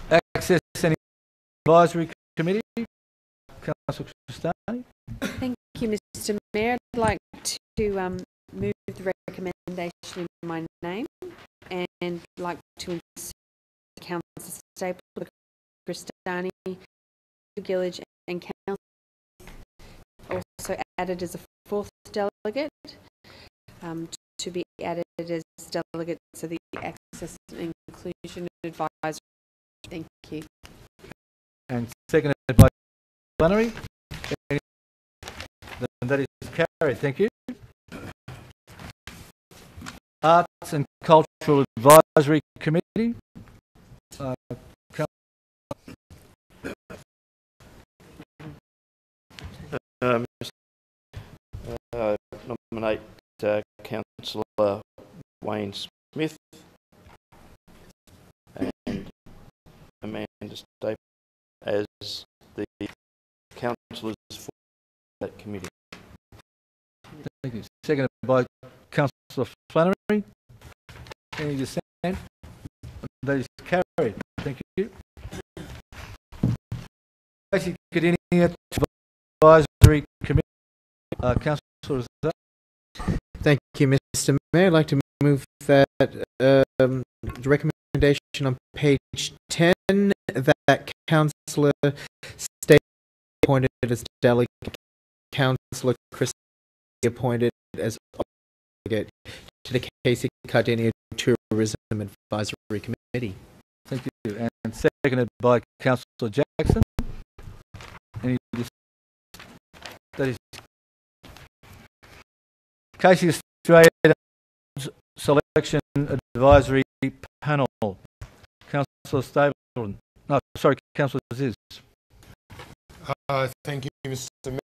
Access and Advisory Committee. Councillor Cristani. Thank you, Mr. Mayor. I'd like to move the recommendation in my name and like to insert Councillor Stapleton, Cristani, Gillage and Councillor also added as a fourth delegate to be added as delegates of the Access and Inclusion Advisory. Thank you. And seconded by Flannery. And that is carried. Thank you. Arts and Cultural Advisory Committee. Nominate Councillor Wayne Smith and Amanda Stapleton as the councillors for that committee. Thank you. Seconded by Councillor Flannery. Any dissent? That is carried. Thank you. Basic Academia Advisory Committee. Councillor Zah. Thank you, Mr. Mayor. I'd like to move that the recommendation on page 10 that Councillor Stapleton appointed as delegate, Councillor Chris appointed as delegate to the Casey Cardinia Tourism Advisory Committee. Thank you. And seconded by Councillor Jackson. Any that is Casey Australia Selection Advisory Panel. Councillor Stapleton. No, sorry, Councillor Ziz. Thank you, Mr. Mayor,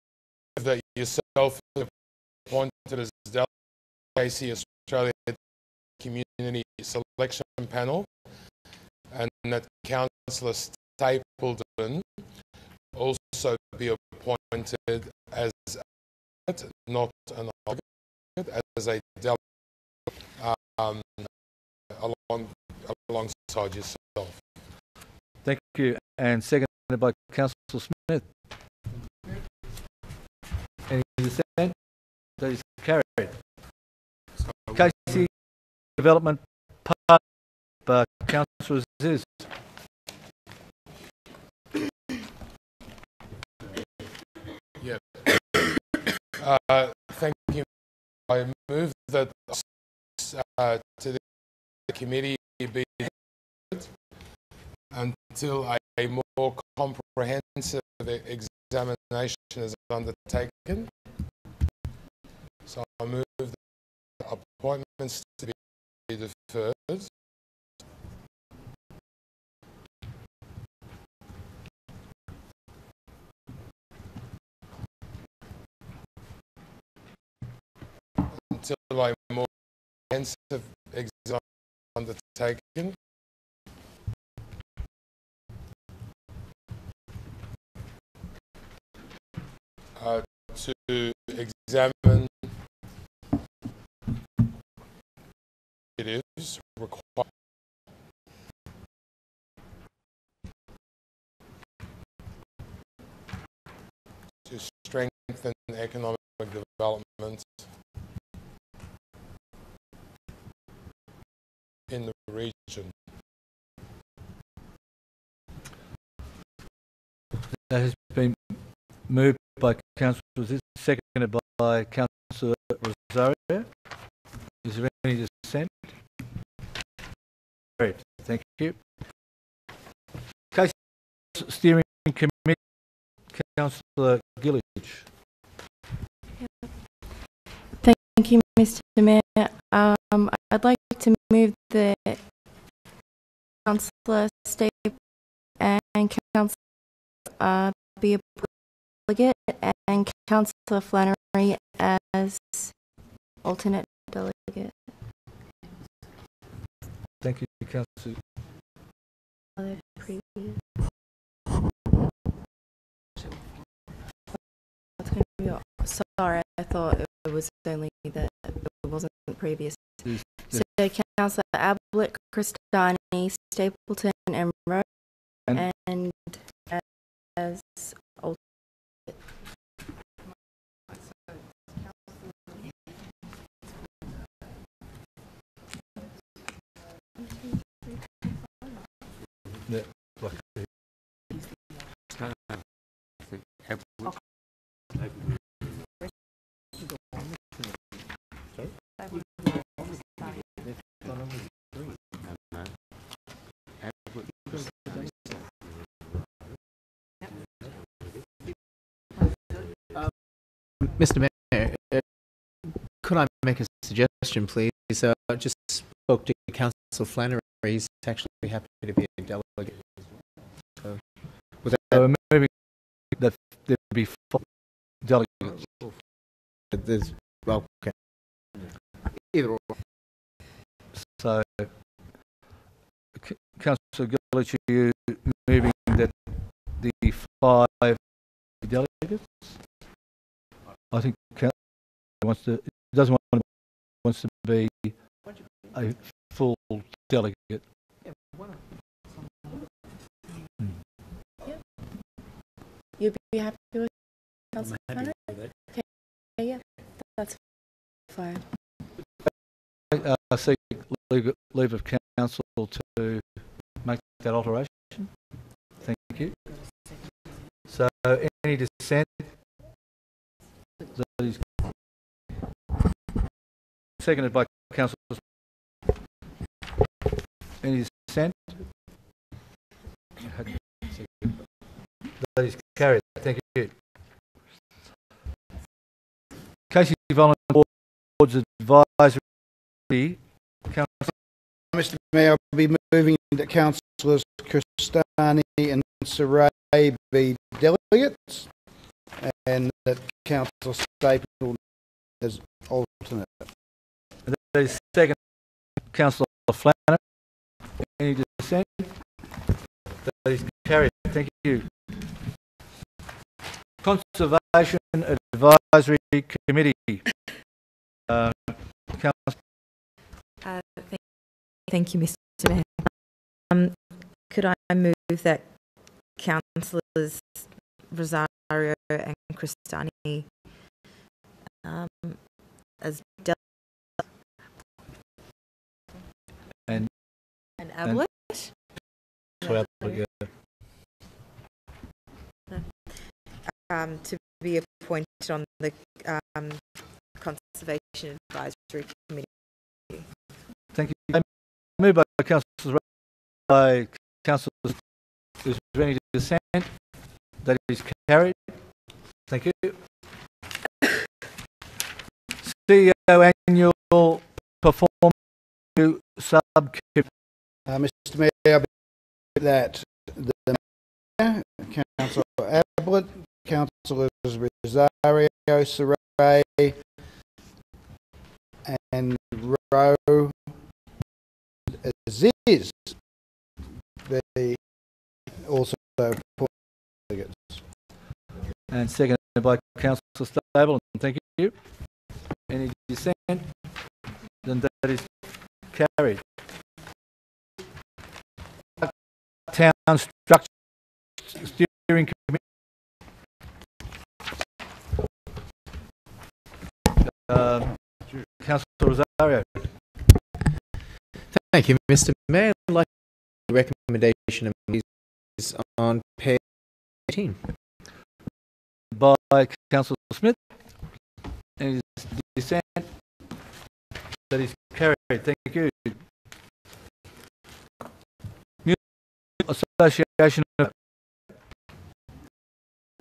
that yourself appointed as delegate Casey Australia Community Selection Panel, and that Councillor Stapleton also be appointed as not an delegate, as a delegate alongside yourself. Thank you. And seconded by Councillor Smith. Any dissent? That is carried. Casey Development Part by Councillor Aziz. Yeah. Thank you. I move that to the committee be until a more comprehensive examination is undertaken. So I move the appointments to be deferred. Until a more comprehensive exam undertaken. To examine it is required to strengthen economic development in the region. That has been moved by Councillor Aziz, seconded by Councillor Rosario. Is there any dissent? Great, thank you. Case Steering Committee, Councillor Gillich. Thank you, Mr. Mayor. I'd like to move that Councillor Staple and Councillor be a delegate and Councillor Flannery as alternate delegate. Thank you, Councillor. Sorry, I thought it was only that it wasn't previous. So Councillor Ablett, Christani, Stapleton and Rowe and as alternate. Mr. Mayor, could I make a suggestion, please? I just spoke to Councillor Flannery. He's actually happy to be a delegate. So, we're moving that there be 4 delegates. There's, well, okay. Either or. So, Councillor Gillich, are you moving that the 5 delegates? I think wants to be a full delegate. You'd be happy with Councillor Flannery? Okay, yeah, that's fine. I seek leave of council to make that alteration. Thank you. So, any dissent? Seconded by Councillor. Any dissent? That is carried. Thank you. Casey Volunteer Board's Advisory Council. Mr. Mayor, I'll be moving that Councillors Christani and Saray be delegates, and that Councillor Stapleton as alternate. That is second. Councillor Flanagan. Any dissent? That is carried. Thank you. Conservation Advisory Committee. Thank you, Mr. Mayor. Could I move that Councillors Rosario and Cristani as and Ablett? To be appointed on the Conservation Advisory Committee. Thank you. Moved by Councillor by Councillor. Is there any dissent? That is carried. Thank you. CEO Annual Performance Subcommittee. Mr. Mayor, I believe that the Mayor, Councillor Ablett, Councillors Rosario, Saray and Rowe Aziz be also delegates. And seconded by Councillor Stable. Thank you. Any dissent? Then that is carried. Town Structure Steering Committee. Councillor Rosario. Thank you, Mr. Mayor. I'd like the recommendation is on page 18. By Councillor Smith. Any dissent? That is carried. Thank you. Music Association of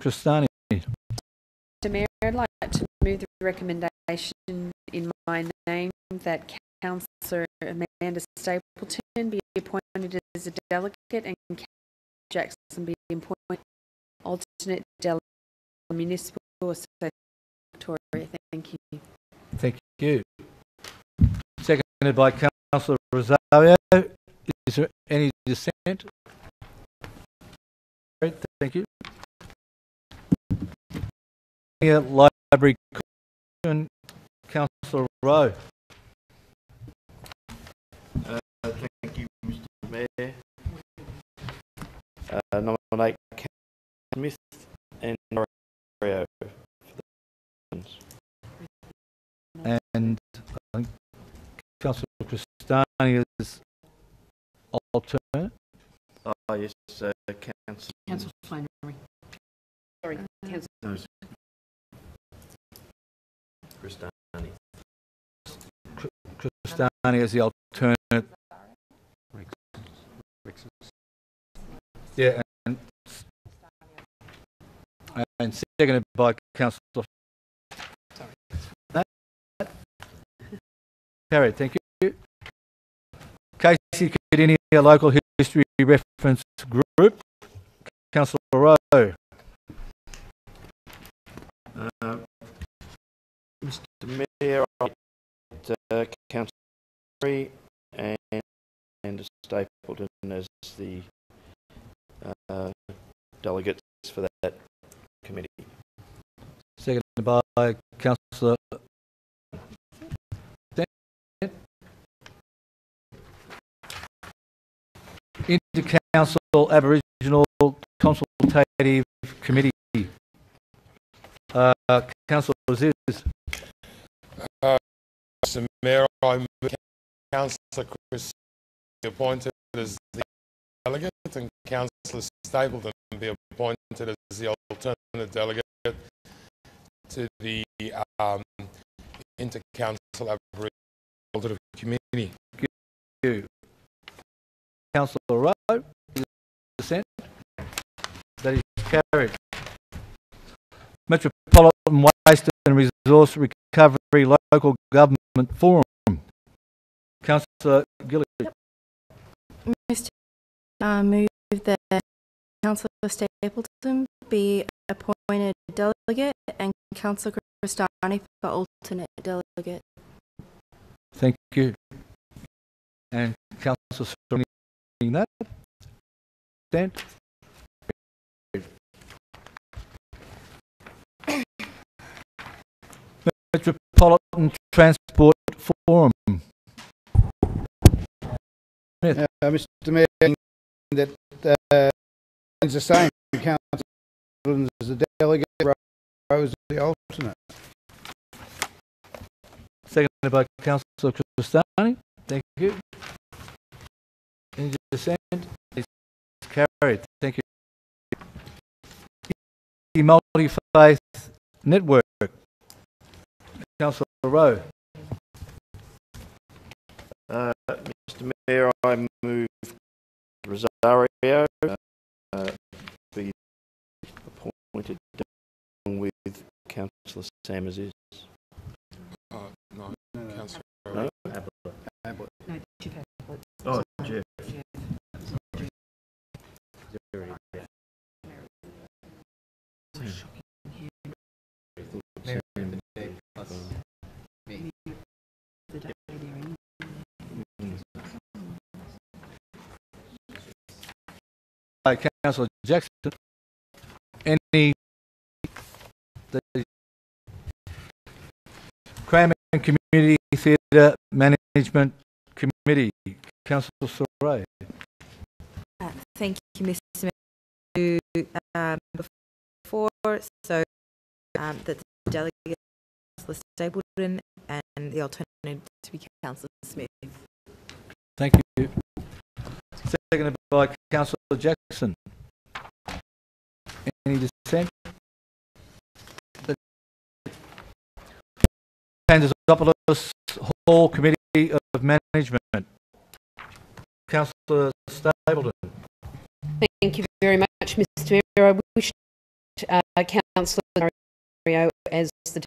Cristani. Mr. Mayor, I'd like to move the recommendation in my name that Councillor Amanda Stapleton be appointed as a delegate and Councillor Jackson be appointed alternate delegate for Municipal Association Victoria. Thank you. Thank you. Seconded by Councillor Rosario. Is there any dissent? Great, thank you. Library Commission, Councillor Rowe. Thank you, Mr. Mayor. Nominate Councillor Smith and Rosario for the positions. And I think Councillor Cristani is alternate. Oh, yes, Councillor Flannery. Sorry, Councillor. No, Cristani. Cristani is the alternate. Yeah, and seconded by Councillor. Carried. Thank you. Casey Cadinia, Local History Reference Group. Councillor Rowe. Mr. Mayor, I Councillor Free and Stapleton as the delegates for that committee. Seconded by Councillor. Inter-Council Aboriginal Consultative Committee. Councillor Aziz. Mr. Mayor, I move Councillor Chris be appointed as the delegate and Councillor Stapleton be appointed as the alternate delegate to the Inter-Council Aboriginal Consultative Committee. Thank you. Councillor Rowe, dissent. That is carried. Metropolitan Waste and Resource Recovery Local Government Forum. Councillor Gillies. Yep. Mr. Move that Councillor Stapleton be appointed delegate and Councillor Cristani for alternate delegate. Thank you. and Councillor surrounding that. Consent. Metropolitan Transport Forum. Mr. Mayor, that it's the same. Councillor as the delegate, Rose the alternate. Seconded by Councillor Cristani. Thank you. Any dissent? It's carried. Thank you. The Multi-Faith Network. Councillor Rowe. Mr. Mayor, I move Rosario be appointed along with Councillor Sam Aziz. No, Councillor. No? No, Jeff Ablett. Oh, Jeff. Councillor Jackson. Any the Cranbourne Community Theatre Management Committee, Councillor Soray. Thank you, Mr. Mayor. Before, so that the delegate Councillor Stapleton and the alternative to be Councillor Smith. Thank you. Seconded by Councillor Jackson. Any dissent? Panzopoulos Hall Committee of Management. Councillor Stapleton. Thank you very much, Mr. Mayor. I wish Councillor Mario as the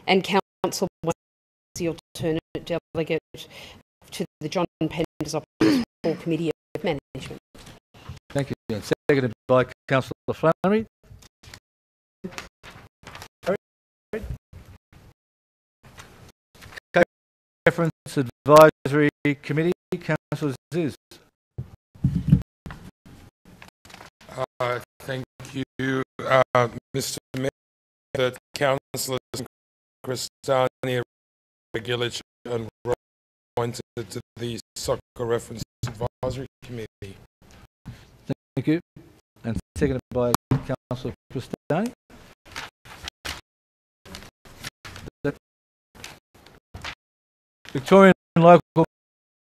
and Councillor the alternate delegate to the John Panzopoulos Hall Committee of Management. Thank you. Seconded by Councillor Flannery. Reference Advisory Committee, Councillor Ziz. Thank you, Mr. Mayor, that Councillors Cristani, Gilich and Rowe appointed to the Soccer Reference Advisory Committee. Thank you. And seconded by Councillor Cristani. Victorian Local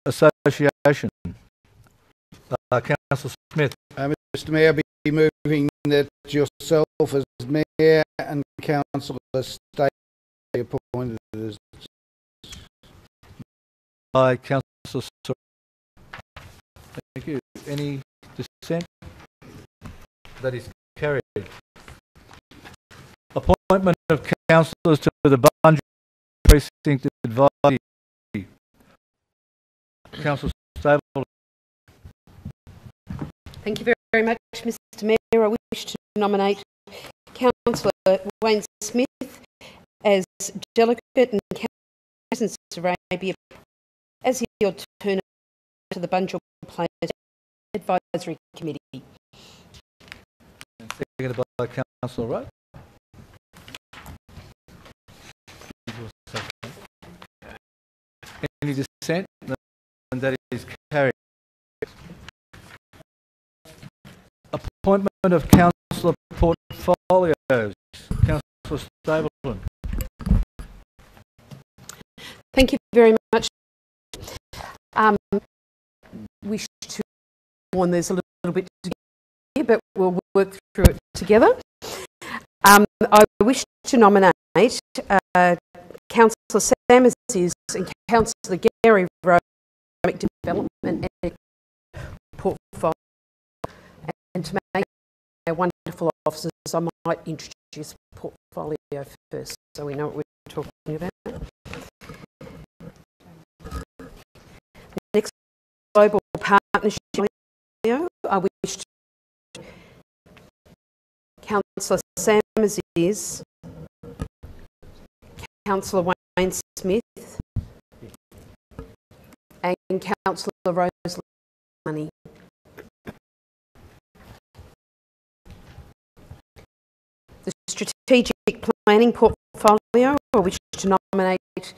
Association. Councillor Smith. Mr. Mayor, I'll be moving that yourself as Mayor and Councillor State be appointed as. By Councillor Soray. Thank you. Any dissent? That is carried. Appointment of councillors to the Bunge Precinct Advisory. Councillor Stapleton. Thank you very much, Mr. Mayor. I wish to nominate Councillor Wayne Smith as delegate and Councillor Arabia as the alternate to the Bunge Players Advisory Committee. Seconded by Councillor Rowe. Any dissent? No, and that is carried. Appointment of councillor portfolios. Councillor Stapleton. Thank you very much. Wish to warn there's a little bit to here, but we'll work through it together. I wish to nominate Councillor Sam Aziz and Councillor Gary Rowe, Economic Development and Portfolio, and to make our wonderful officers, I might introduce portfolio first, so we know what we're talking about. Next, Global Partnership. I wish to Councillor Sam Aziz, Councillor Wayne Smith, and Councillor Rose Money. The Strategic Planning Portfolio, I wish to nominate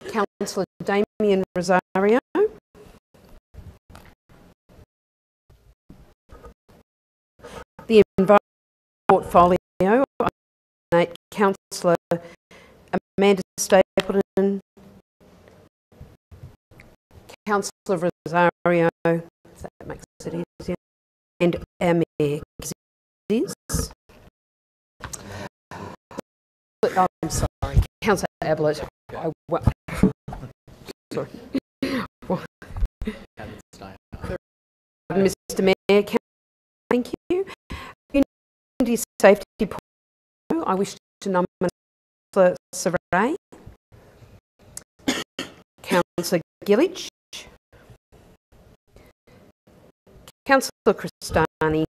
Councillor Damien Rosario. The Environment Portfolio, I nominate Councillor Amanda Stapleton, Councillor Rosario, if that makes it easier, and our Mayor, because it is. I'm sorry, Councillor Ablett. Sorry. Mr. Mayor, thank you. Community Safety Portfolio, I wish to nominate Councillor Saray, Councillor Gillich, Councillor Cristani,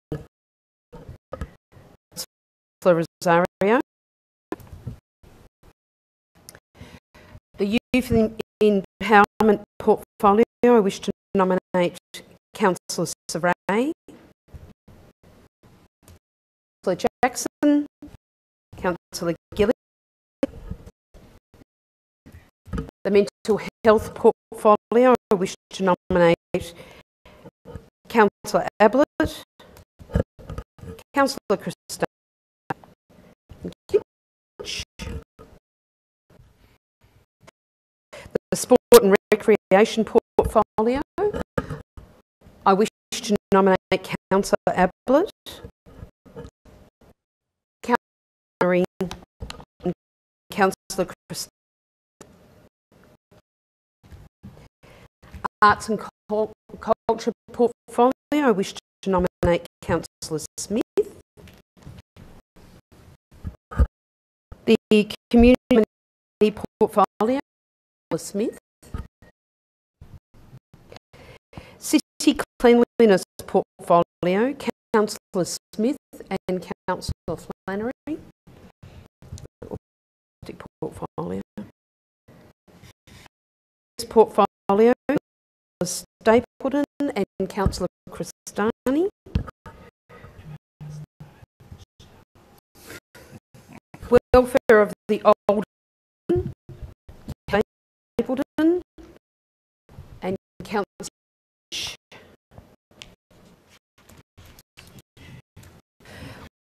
Councillor Rosario. The Youth Empowerment Portfolio, I wish to nominate Councillor Saray, Councillor Jackson, Councillor Gillich. The Mental Health Portfolio, I wish to nominate Councillor Ablett, Councillor Christine. The Sport and Recreation Portfolio, I wish to nominate Councillor Ablett, Councillor Marine, and Councillor Christine. Arts and Culture Portfolio, I wish to nominate Councillor Smith. The Community Portfolio, Councillor Smith. City Cleanliness Portfolio, Councillor Smith and Councillor Flannery. Portfolio. Portfolio, Stapleton and Councillor Cristani. Welfare of the Old, Stapleton and Councillor.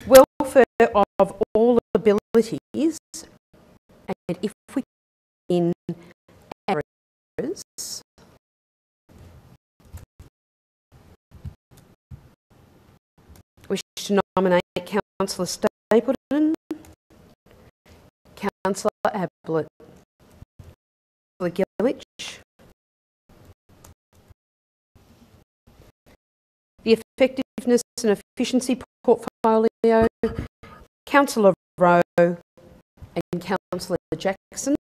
Welfare of all abilities, and if we in areas, wish to nominate Councillor Stapleton, Councillor Ablett, Councillor Gillich. The Effectiveness and Efficiency Portfolio, Councillor Rowe and Councillor Jackson.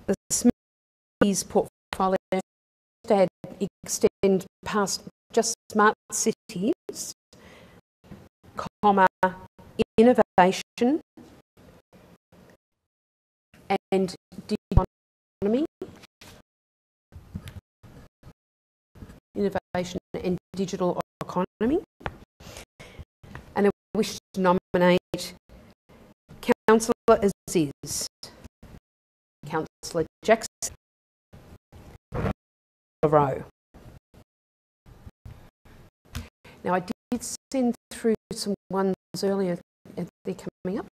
The Smithies Portfolio extend past just smart cities, comma, innovation and digital economy. Innovation and digital economy. And I wish to nominate Councillor Aziz, Councillor Jackson, Rowe. Now, I did send through some ones earlier. They're coming up.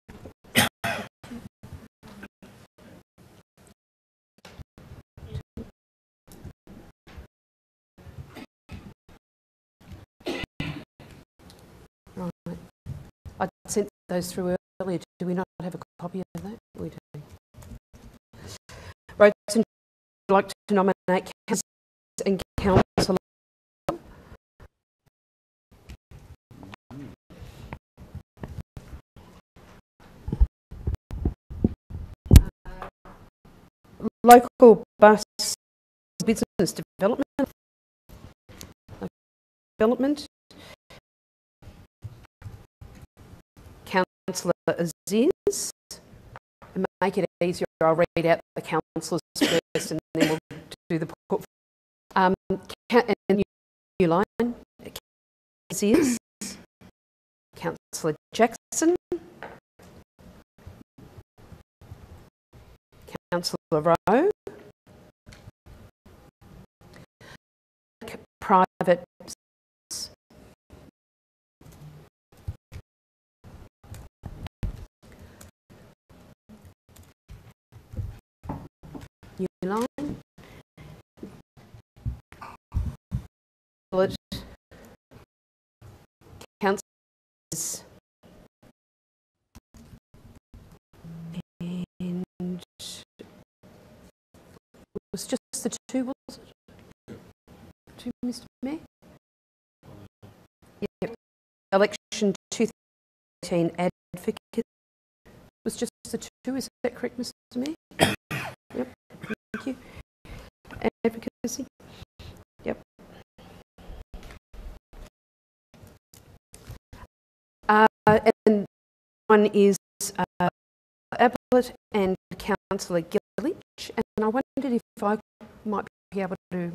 Right. I sent those through earlier. Do we not have a copy of that? We do. Roads and I'd like to nominate councillors and councillor. Local bus business development. Councillor Aziz. and make it easier, I'll read out the councillors first and then we'll do the put. And new line, is Councillor Jackson, Councillor Rowe, private new line, councillors and it was just the two, was it? Two, Mr. Mayor? Yep. Election 2018 advocate was just the two, is that correct, Mr. Mayor? Yep, thank you. Advocacy? Yep. And one is Ablett and Councillor Gillich, and I wondered if I might be able to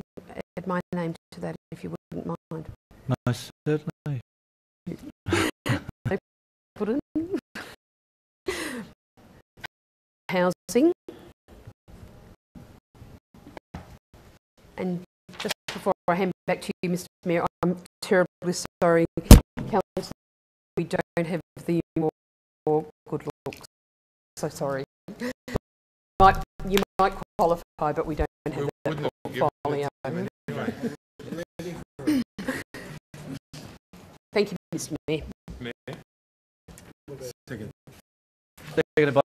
add my name to that, if you wouldn't mind. No, certainly. They put in housing, and just before I hand back to you, Mr. Mayor, I'm terribly sorry, Councillor, we don't have the more good looks. So sorry. You might qualify, but we don't have that portfolio. Thank you, Mr. Mayor. Second. Seconded by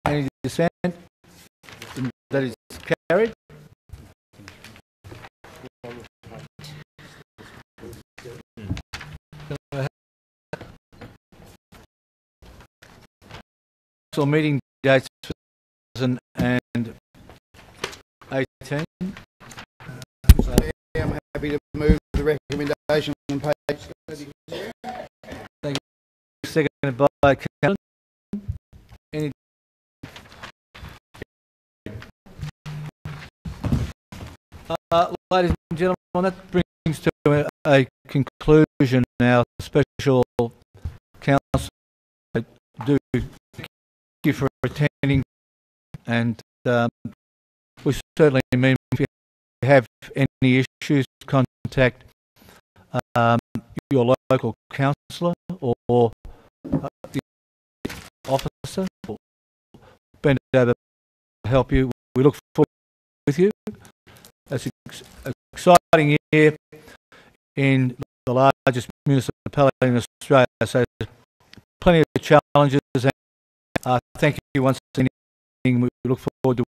any dissent? That is carried. So meeting dates for 2018. I'm happy to move the recommendation on page. Thank you. Seconded by Callan. Any? Ladies and gentlemen, that brings to a conclusion our special council. I do thank you for attending, and we certainly mean if you have any issues, contact your local councillor or the officer or bend over to help you. We look forward with you. It's an exciting year in the largest municipality in Australia, so there's plenty of challenges, and thank you once again. We look forward to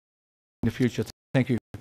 in the future. Thank you.